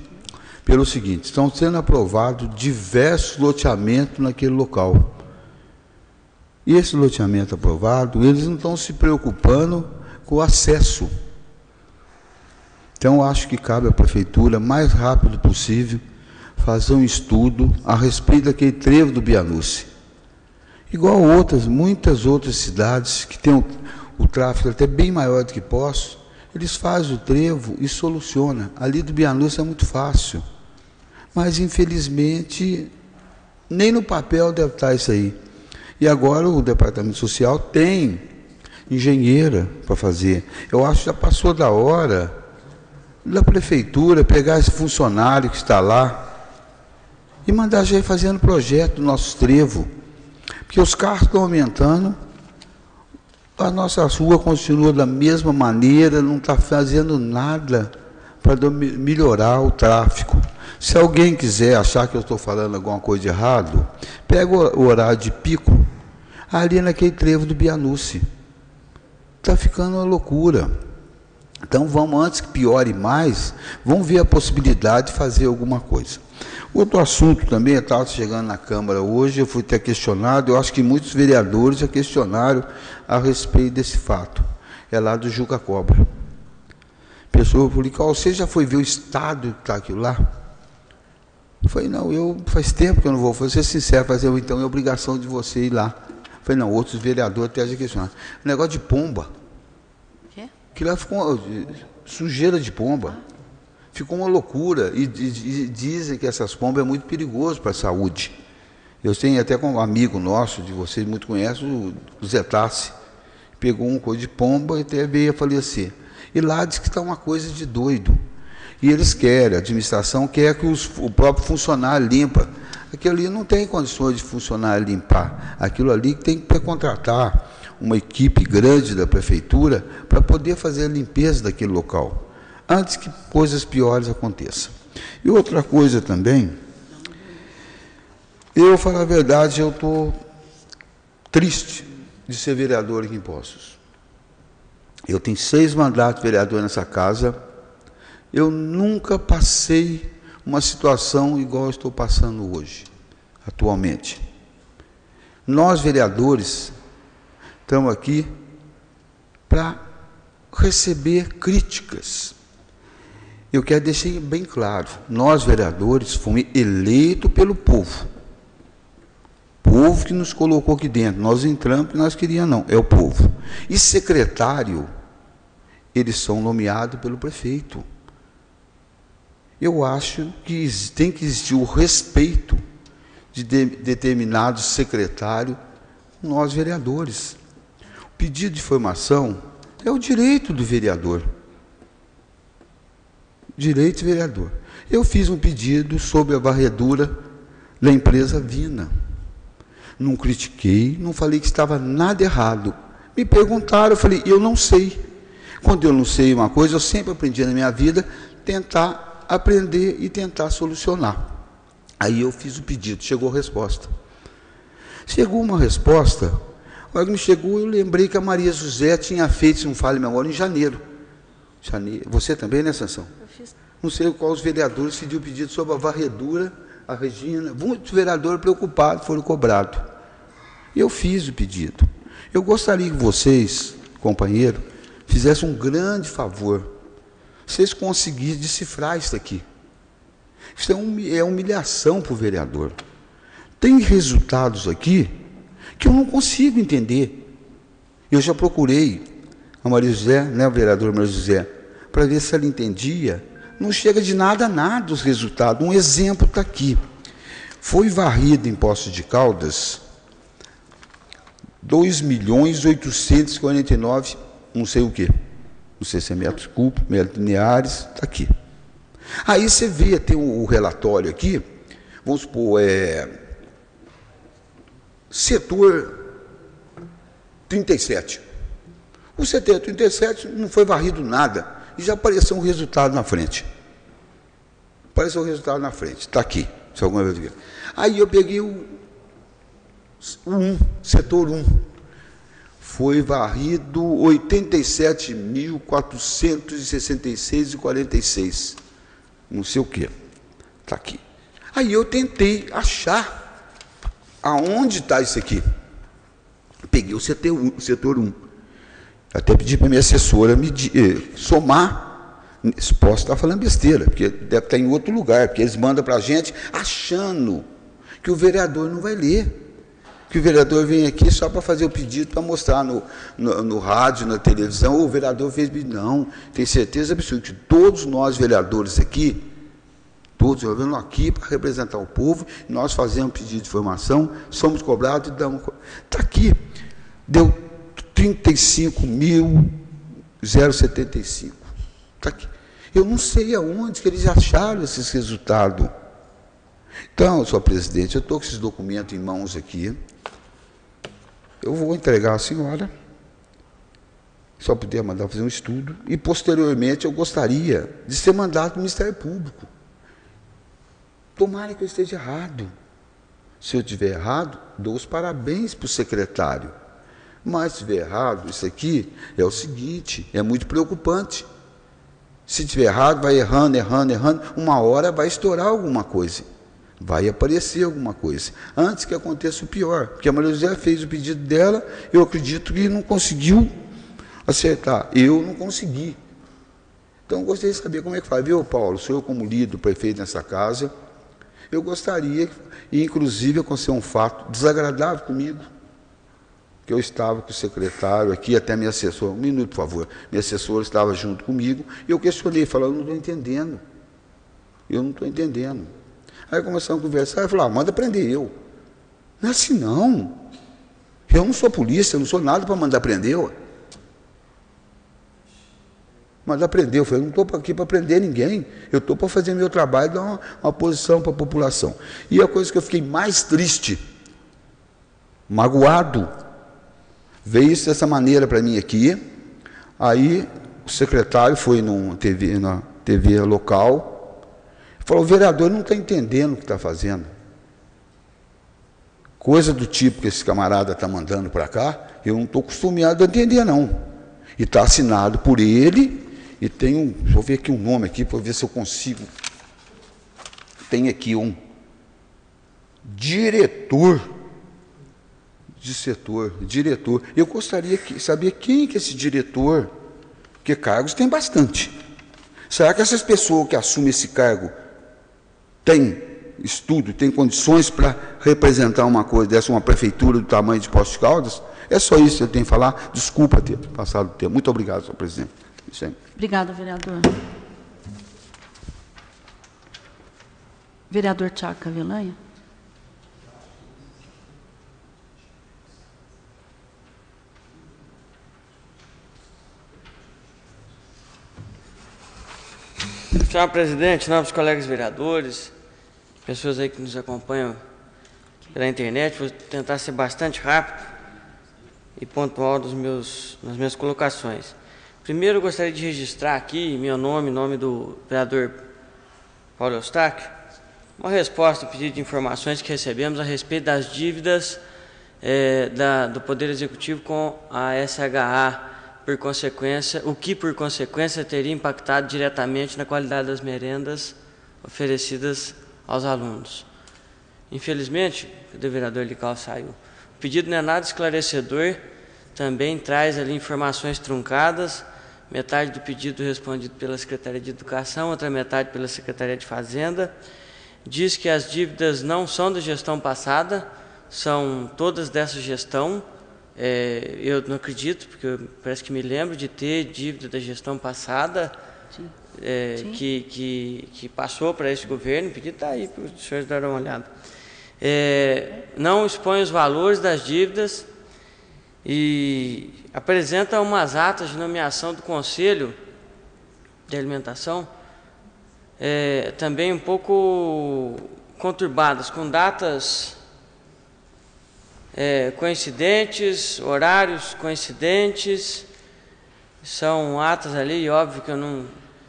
H: pelo seguinte, estão sendo aprovados diversos loteamentos naquele local. E esse loteamento aprovado, eles não estão se preocupando com o acesso. Então, acho que cabe à prefeitura, mais rápido possível, fazer um estudo a respeito daquele trevo do Bianusse. Igual muitas outras cidades que têm o tráfego até bem maior do que Poços, eles fazem o trevo e solucionam. Ali do Bianusse é muito fácil. Mas, infelizmente, nem no papel deve estar isso aí. E agora o Departamento Social tem engenheira para fazer. Eu acho que já passou da hora da prefeitura pegar esse funcionário que está lá e mandar já ir fazendo projeto do nosso trevo, porque os carros estão aumentando, a nossa rua continua da mesma maneira, não está fazendo nada para melhorar o tráfego. Se alguém quiser achar que eu estou falando alguma coisa de errado, pega o horário de pico, ali naquele trevo do Bianucci. Está ficando uma loucura. Então vamos, antes que piore mais, vamos ver a possibilidade de fazer alguma coisa. Outro assunto também, eu estava chegando na Câmara hoje, eu fui até questionado, eu acho que muitos vereadores já questionaram a respeito desse fato. É lá do Juca Cobra. Pessoa publicou, você já foi ver o estado que está aquilo lá? Eu falei, não, faz tempo que eu não vou, vou ser sincero, fazer então é obrigação de você ir lá. Eu falei, não, outros vereadores até já questionaram. O negócio de pomba. Que lá ficou sujeira de pomba. Ficou uma loucura. E dizem que essas pombas é muito perigoso para a saúde. Eu tenho até com um amigo nosso, de vocês muito conhecem, o Zé Tassi, pegou um coisa de pomba e até veio a falecer. E lá diz que está uma coisa de doido. E eles querem, a administração quer que o próprio funcionário limpa. Aquilo ali não tem condições de funcionário limpar. Aquilo ali tem que contratar uma equipe grande da prefeitura para poder fazer a limpeza daquele local, antes que coisas piores aconteçam. E outra coisa também, eu, falar a verdade, eu estou triste de ser vereador aqui em Poços. Eu tenho 6 mandatos de vereador nessa casa, eu nunca passei uma situação igual eu estou passando hoje, atualmente. Nós, vereadores, estamos aqui para receber críticas. Eu quero deixar bem claro, nós, vereadores, fomos eleitos pelo povo. O povo que nos colocou aqui dentro. Nós entramos e nós queríamos, não, é o povo. E secretário, eles são nomeados pelo prefeito. Eu acho que tem que existir o respeito de determinado secretário, nós, vereadores. O pedido de informação é o direito do vereador. Direito do vereador. Eu fiz um pedido sobre a varredura da empresa Vina. Não critiquei, não falei que estava nada errado. Me perguntaram, eu falei, eu não sei. Quando eu não sei uma coisa, eu sempre aprendi na minha vida, tentar aprender e tentar solucionar. Aí eu fiz o pedido, chegou a resposta. Chegou uma resposta, quando me chegou, eu lembrei que a Maria José tinha feito, se não falha a memória, em janeiro. Você também, né, Sansão? Eu fiz. Não sei qual os vereadores pediu pedido sobre a varredura, a Regina, muitos vereadores preocupados foram cobrados. Eu fiz o pedido. Eu gostaria que vocês, companheiro, fizessem um grande favor. Vocês conseguissem decifrar isso aqui. Isso é humilhação para o vereador. Tem resultados aqui que eu não consigo entender. Eu já procurei a Maria José, né, o vereador Maria José, para ver se ela entendia. Não chega de nada a nada os resultados. Um exemplo está aqui. Foi varrido em Poços de Caldas 2.849.000, não sei o quê. Não sei se é metros cúbicos, metros lineares, está aqui. Aí você vê, tem o relatório aqui, vamos supor, setor 37. O setor 37 não foi varrido nada, e já apareceu um resultado na frente. Apareceu um resultado na frente, está aqui, se alguma vez ver. Aí eu peguei o 1, setor 1. Foi varrido 87.466,46. Não sei o quê. Está aqui. Aí eu tentei achar aonde está isso aqui. Peguei o setor 1. Até pedi para a minha assessora somar. Posso estar falando besteira, porque deve estar em outro lugar, porque eles mandam para a gente achando que o vereador não vai ler. Que o vereador vem aqui só para fazer o pedido, para mostrar no rádio, na televisão, o vereador fez pedido. Não, tenho certeza absoluta que todos nós vereadores aqui, todos vivendo aqui para representar o povo, nós fazemos pedido de informação, somos cobrados e damos. Está aqui, deu 35.075. Está aqui. Eu não sei aonde que eles acharam esses resultados. Então, senhor presidente, eu estou com esses documentos em mãos aqui. Eu vou entregar à senhora. Só puder mandar fazer um estudo. E, posteriormente, eu gostaria de ser mandado para o Ministério Público. Tomara que eu esteja errado. Se eu estiver errado, dou os parabéns para o secretário. Mas, se estiver errado, isso aqui é o seguinte, é muito preocupante. Se estiver errado, vai errando, uma hora vai estourar alguma coisa. Vai aparecer alguma coisa. Antes que aconteça o pior. Porque a Maria José fez o pedido dela, eu acredito que não conseguiu acertar. Eu não consegui. Então, eu gostaria de saber como é que faz. Viu, Paulo? Sou eu como líder, prefeito nessa casa. Eu gostaria, e inclusive aconteceu um fato desagradável comigo, que eu estava com o secretário aqui, até minha assessora, um minuto, por favor, minha assessora estava junto comigo, e eu questionei, falei, eu não estou entendendo. Aí começamos a conversar, eu falei, manda prender eu. Não é assim não. Eu não sou polícia, eu não sou nada para mandar prender eu. Mandar prender, eu falei, eu não estou aqui para prender ninguém, eu estou para fazer meu trabalho e dar uma posição para a população. E a coisa que eu fiquei mais triste, magoado, veio isso dessa maneira para mim aqui. Aí o secretário foi na TV local, falou, o vereador não está entendendo o que está fazendo. Coisa do tipo que esse camarada está mandando para cá, eu não estou acostumado a entender, não. E está assinado por ele, e tem um, deixa eu ver aqui um nome aqui, para ver se eu consigo. Tem aqui um diretor de setor, diretor. Eu gostaria de saber quem que é esse diretor, porque cargos tem bastante. Será que essas pessoas que assumem esse cargo têm estudo, têm condições para representar uma coisa dessa, uma prefeitura do tamanho de Poços de Caldas? É só isso que eu tenho que falar. Desculpa ter passado o tempo. Muito obrigado, senhor presidente. Isso aí.
A: Obrigada, vereador. Vereador Tiago Cavelanha.
I: Senhor presidente, nobres colegas vereadores, pessoas aí que nos acompanham pela internet, vou tentar ser bastante rápido e pontual nas minhas colocações. Primeiro, eu gostaria de registrar aqui, em meu nome, em nome do vereador Paulo Eustáquio, uma resposta ao pedido de informações que recebemos a respeito das dívidas do Poder Executivo com a SHA, o que por consequência teria impactado diretamente na qualidade das merendas oferecidas aos alunos. Infelizmente, o vereador Lical saiu. O pedido não é nada esclarecedor, também traz ali informações truncadas, metade do pedido respondido pela Secretaria de Educação, outra metade pela Secretaria de Fazenda. Diz que as dívidas não são da gestão passada, são todas dessa gestão. Eu não acredito, porque parece que me lembro de ter dívida da gestão passada, que passou para esse governo. O pedido está aí para os senhores darem uma olhada. Não expõe os valores das dívidas e apresenta umas atas de nomeação do Conselho de Alimentação, também um pouco conturbadas, com datas coincidentes, horários coincidentes. São atas ali, e óbvio que eu não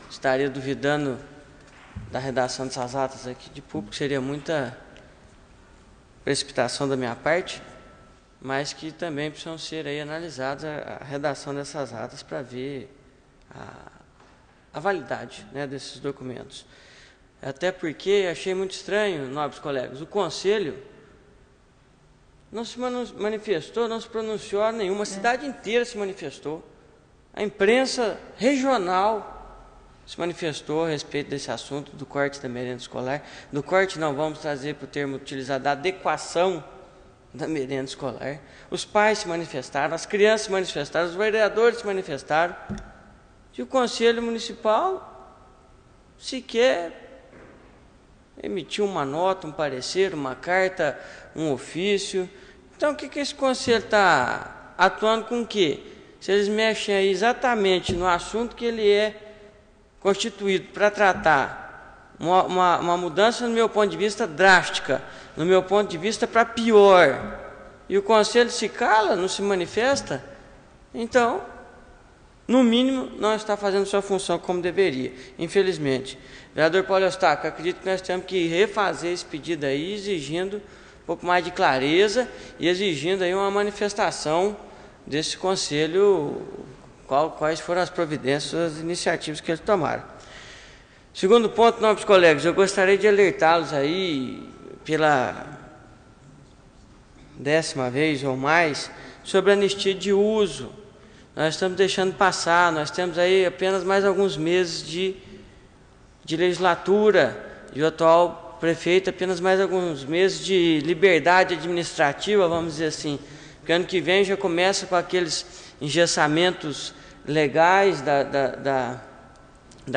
I: estaria duvidando da redação dessas atas aqui de público, seria muita precipitação da minha parte, mas que também precisam ser aí analisadas a redação dessas atas para ver a validade, né, desses documentos. Até porque achei muito estranho, nobres colegas, o Conselho não se manifestou, não se pronunciou nenhuma, a cidade inteira se manifestou, a imprensa regional se manifestou a respeito desse assunto do corte da merenda escolar. Do corte não, vamos trazer para o termo utilizado, da adequação da merenda escolar. Os pais se manifestaram, as crianças se manifestaram, os vereadores se manifestaram, e o Conselho Municipal sequer emitiu uma nota, um parecer, uma carta, um ofício. Então, o que esse Conselho está atuando com o quê? Se eles mexem aí exatamente no assunto que ele é constituído para tratar uma mudança, no meu ponto de vista, drástica, no meu ponto de vista, para pior, e o Conselho se cala, não se manifesta, então, no mínimo, não está fazendo sua função como deveria, infelizmente. Vereador Paulo Eustáquio, acredito que nós temos que refazer esse pedido aí, exigindo um pouco mais de clareza e exigindo aí uma manifestação desse Conselho, quais foram as providências, as iniciativas que eles tomaram. Segundo ponto, nobres colegas, eu gostaria de alertá-los aí, pela 10ª vez ou mais, sobre a anistia de uso. Nós estamos deixando passar, nós temos aí apenas mais alguns meses de legislatura, e o atual prefeito apenas mais alguns meses de liberdade administrativa, vamos dizer assim, porque ano que vem já começa com aqueles engessamentos legais da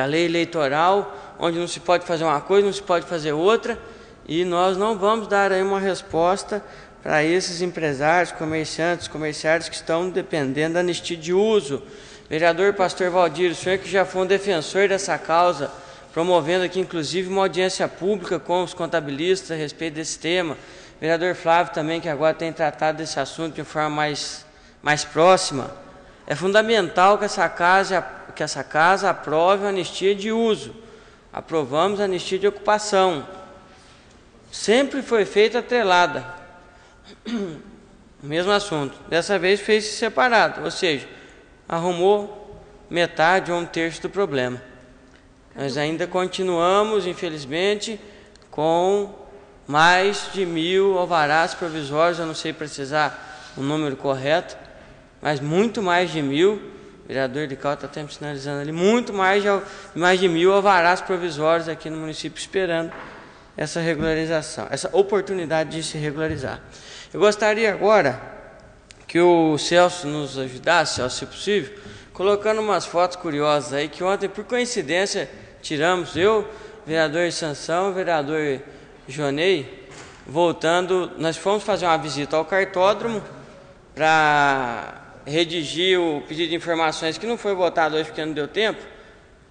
I: lei eleitoral, onde não se pode fazer uma coisa, não se pode fazer outra, e nós não vamos dar aí uma resposta para esses empresários, comerciários que estão dependendo da anistia de uso. Vereador Pastor Valdir, o senhor que já foi um defensor dessa causa, promovendo aqui inclusive uma audiência pública com os contabilistas a respeito desse tema. Vereador Flávio também, que agora tem tratado desse assunto de forma mais próxima. É fundamental que essa casa aprove a anistia de uso. Aprovamos a anistia de ocupação. Sempre foi feita atrelada. O mesmo assunto. Dessa vez fez-se separado, ou seja, arrumou metade ou 1/3 do problema. Nós ainda continuamos, infelizmente, com mais de 1000 alvarás provisórios, eu não sei precisar o número correto, mas muito mais de 1000, o vereador de Cal está até me sinalizando ali, muito mais de 1000 alvarás provisórios aqui no município esperando essa regularização, essa oportunidade de se regularizar. Eu gostaria agora que o Celso nos ajudasse, Celso, se possível, colocando umas fotos curiosas aí, que ontem, por coincidência, tiramos, eu, vereador Sansão, vereador Jonei, voltando, nós fomos fazer uma visita ao cartódromo para redigir o pedido de informações que não foi votado hoje porque não deu tempo,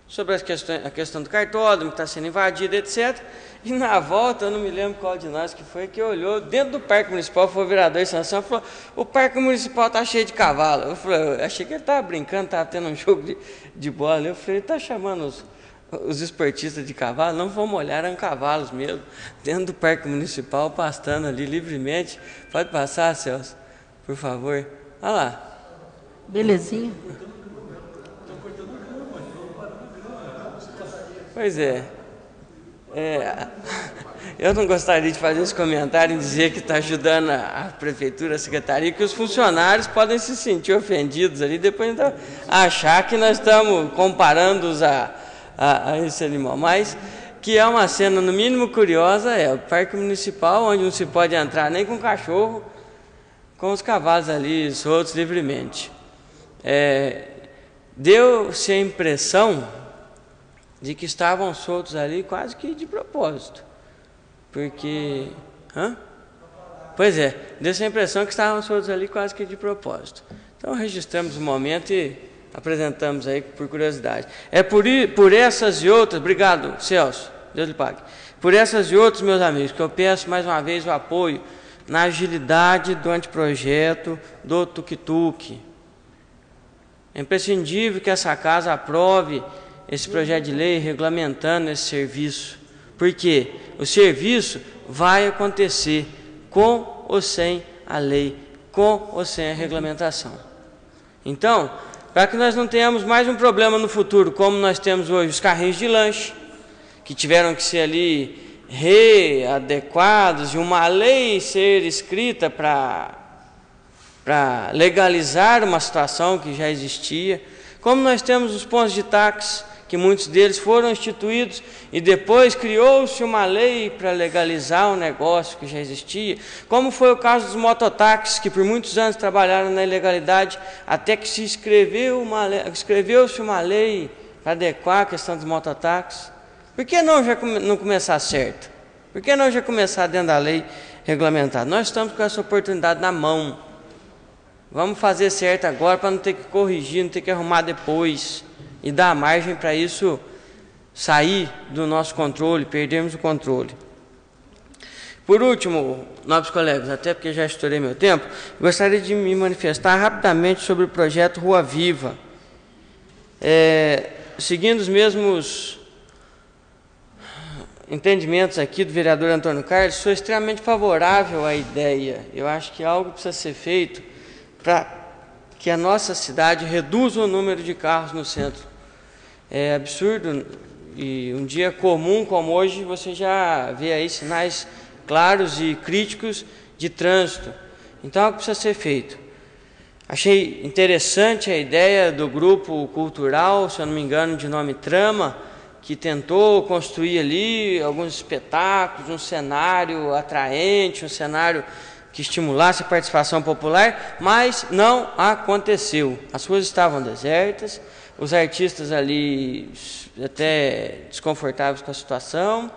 I: sobre a questão do cartódromo, que está sendo invadido, etc. E na volta, eu não me lembro qual de nós que foi, que olhou dentro do Parque Municipal, foi o vereador Sansão, e falou: o Parque Municipal está cheio de cavalo. Eu achei que ele estava brincando, estava tendo um jogo de bola. Eu falei: ele está chamando os esportistas de cavalo? Não, vamos olhar, eram cavalos mesmo, dentro do Parque Municipal, pastando ali livremente. Pode passar, Celso, por favor. Olha lá.
A: Belezinha.
I: Pois é. Eu não gostaria de fazer esse comentário e dizer que está ajudando a prefeitura, a secretaria, que os funcionários podem se sentir ofendidos ali, depois então, achar que nós estamos comparando-os a esse animal. Mas que é uma cena, no mínimo, curiosa, é o Parque Municipal, onde não se pode entrar nem com cachorro, com os cavalos ali soltos livremente. Deu-se a impressão de que estavam soltos ali quase que de propósito, porque... Pois é, deu-se a impressão que estavam soltos ali quase que de propósito. Então registramos o momento e apresentamos aí por curiosidade. É por essas e outras, obrigado, Celso, Deus lhe pague, por essas e outras, meus amigos, que eu peço mais uma vez o apoio na agilidade do anteprojeto do tuk-tuk. É imprescindível que essa casa aprove esse projeto de lei regulamentando esse serviço, porque o serviço vai acontecer com ou sem a lei, com ou sem a regulamentação. Então, para que nós não tenhamos mais um problema no futuro, como nós temos hoje os carrinhos de lanche, que tiveram que ser ali readequados e uma lei ser escrita para legalizar uma situação que já existia, como nós temos os pontos de táxi, que muitos deles foram instituídos e depois criou-se uma lei para legalizar um negócio que já existia, como foi o caso dos mototáxis, que por muitos anos trabalharam na ilegalidade, até que se escreveu-se uma lei para adequar a questão dos mototáxis. Por que não já não começar certo? Por que não já começar dentro da lei regulamentada? Nós estamos com essa oportunidade na mão. Vamos fazer certo agora para não ter que corrigir, não ter que arrumar depois e dar margem para isso sair do nosso controle, perdermos o controle. Por último, nobres colegas, até porque já estourei meu tempo, gostaria de me manifestar rapidamente sobre o projeto Rua Viva. Seguindo os mesmos entendimentos aqui do vereador Antônio Carlos, sou extremamente favorável à ideia. Eu acho que algo precisa ser feito para que a nossa cidade reduza o número de carros no centro. É absurdo, e um dia comum como hoje, você já vê aí sinais claros e críticos de trânsito. Então, algo precisa ser feito. Achei interessante a ideia do grupo cultural, se eu não me engano, de nome Trama, que tentou construir ali alguns espetáculos, um cenário atraente, um cenário que estimulasse a participação popular, mas não aconteceu. As ruas estavam desertas, os artistas ali até desconfortáveis com a situação,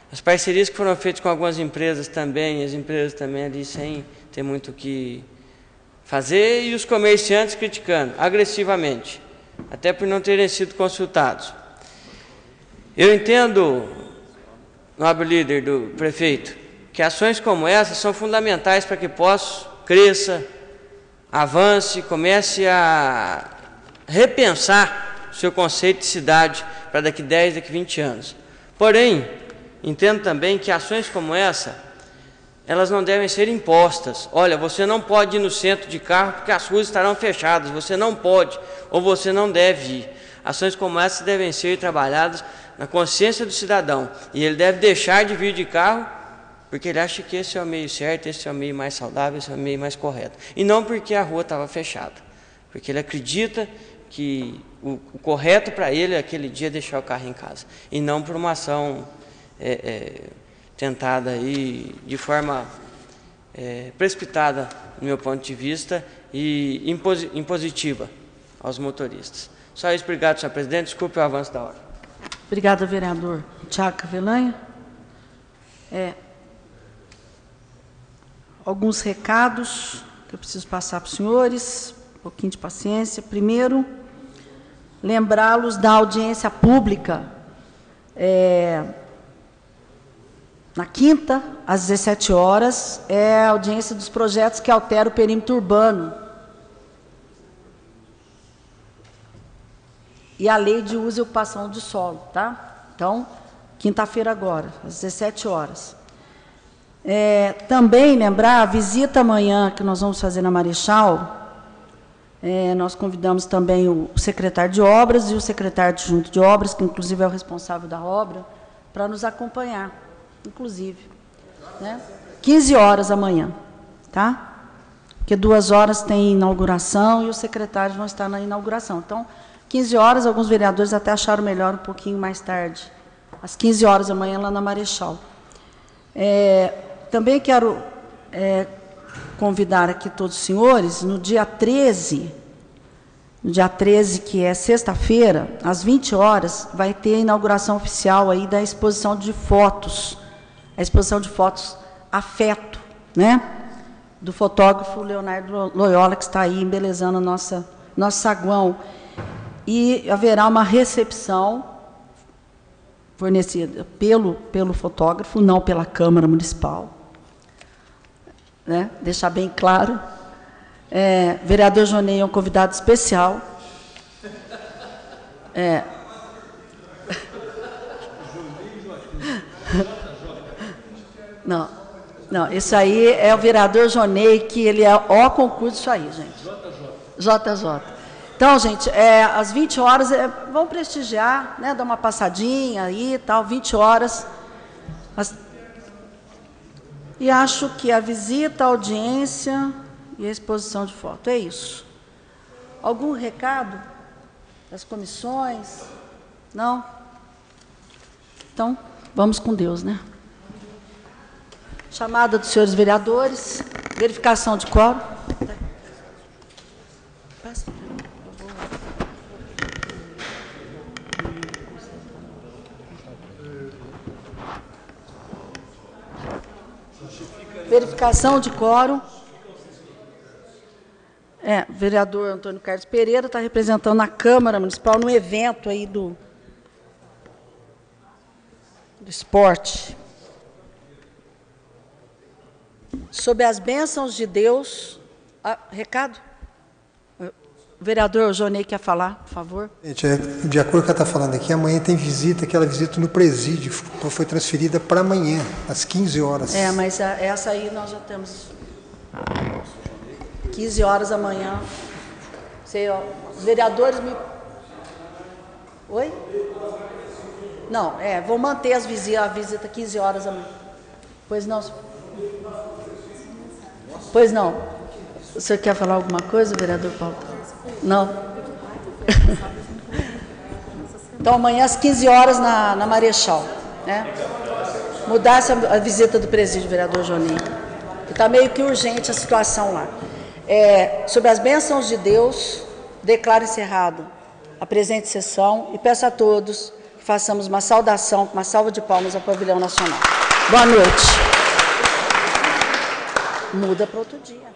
I: as parcerias que foram feitas com algumas empresas também, as empresas também ali sem ter muito o que fazer, e os comerciantes criticando agressivamente, até por não terem sido consultados. Eu entendo, nobre líder do prefeito, que ações como essa são fundamentais para que Poços cresça, avance, comece a repensar o seu conceito de cidade para daqui 10, daqui 20 anos. Porém, entendo também que ações como essa, elas não devem ser impostas. Olha, você não pode ir no centro de carro porque as ruas estarão fechadas, você não pode ou você não deve ir. Ações como essa devem ser trabalhadas na consciência do cidadão, e ele deve deixar de vir de carro porque ele acha que esse é o meio certo, esse é o meio mais saudável, esse é o meio mais correto. E não porque a rua estava fechada, porque ele acredita que o correto para ele é aquele dia deixar o carro em casa, e não por uma ação tentada aí de forma precipitada, no meu ponto de vista, e impositiva aos motoristas. Só isso, obrigado, senhor presidente. Desculpe o avanço da hora.
A: Obrigada, vereador Tiago Cavelanha. Alguns recados que eu preciso passar para os senhores, um pouquinho de paciência. Primeiro, lembrá-los da audiência pública, na quinta, às 17 horas, é a audiência dos projetos que alteram o perímetro urbano e a lei de uso e ocupação de solo, tá? Então, quinta-feira agora, às 17 horas. Também lembrar a visita amanhã que nós vamos fazer na Marechal. Nós convidamos também o secretário de Obras e o secretário adjunto de Obras, que inclusive é o responsável da obra, para nos acompanhar, inclusive. Né? 15 horas amanhã, tá? Porque 2 horas tem inauguração e os secretários vão estar na inauguração. Então, 15 horas, alguns vereadores até acharam melhor um pouquinho mais tarde. Às 15 horas amanhã, lá na Marechal. Também quero convidar aqui todos os senhores, no dia 13, que é sexta-feira, às 20 horas, vai ter a inauguração oficial aí da exposição de fotos, a exposição de fotos Afeto, né? Do fotógrafo Leonardo Loyola, que está aí embelezando nosso saguão. E haverá uma recepção fornecida pelo fotógrafo, não pela Câmara Municipal. Né? Deixar bem claro. Vereador Jonei é um convidado especial. Não, isso aí é o vereador Jonei, que ele é ó concurso isso aí, gente. JJ. Então, gente, às 20 horas, vamos prestigiar, né, dar uma passadinha aí e tal, 20 horas. E acho que a visita, a audiência e a exposição de foto, é isso. Algum recado das comissões? Não? Então, vamos com Deus, né? Chamada dos senhores vereadores, verificação de quórum. Verificação de quórum. O vereador Antônio Carlos Pereira está representando a Câmara Municipal no evento aí do Esporte. Sob as bênçãos de Deus... recado? O vereador Jonei quer falar, por favor.
J: Gente, de acordo com o que ela está falando aqui, amanhã tem visita, aquela visita no presídio, foi transferida para amanhã, às 15 horas.
A: Mas essa aí nós já temos 15 horas amanhã. Os vereadores me... Oi? Não, vou manter a visita 15 horas amanhã. Pois não. Pois não. O senhor quer falar alguma coisa, vereador Paulo? Não. Então, amanhã às 15 horas na Marechal. Né? Mudar a visita do presídio, vereador Joninho. Está meio que urgente a situação lá. Sob as bênçãos de Deus, declaro encerrado a presente sessão e peço a todos que façamos uma saudação, uma salva de palmas ao Pavilhão Nacional. Boa noite. Muda para outro dia.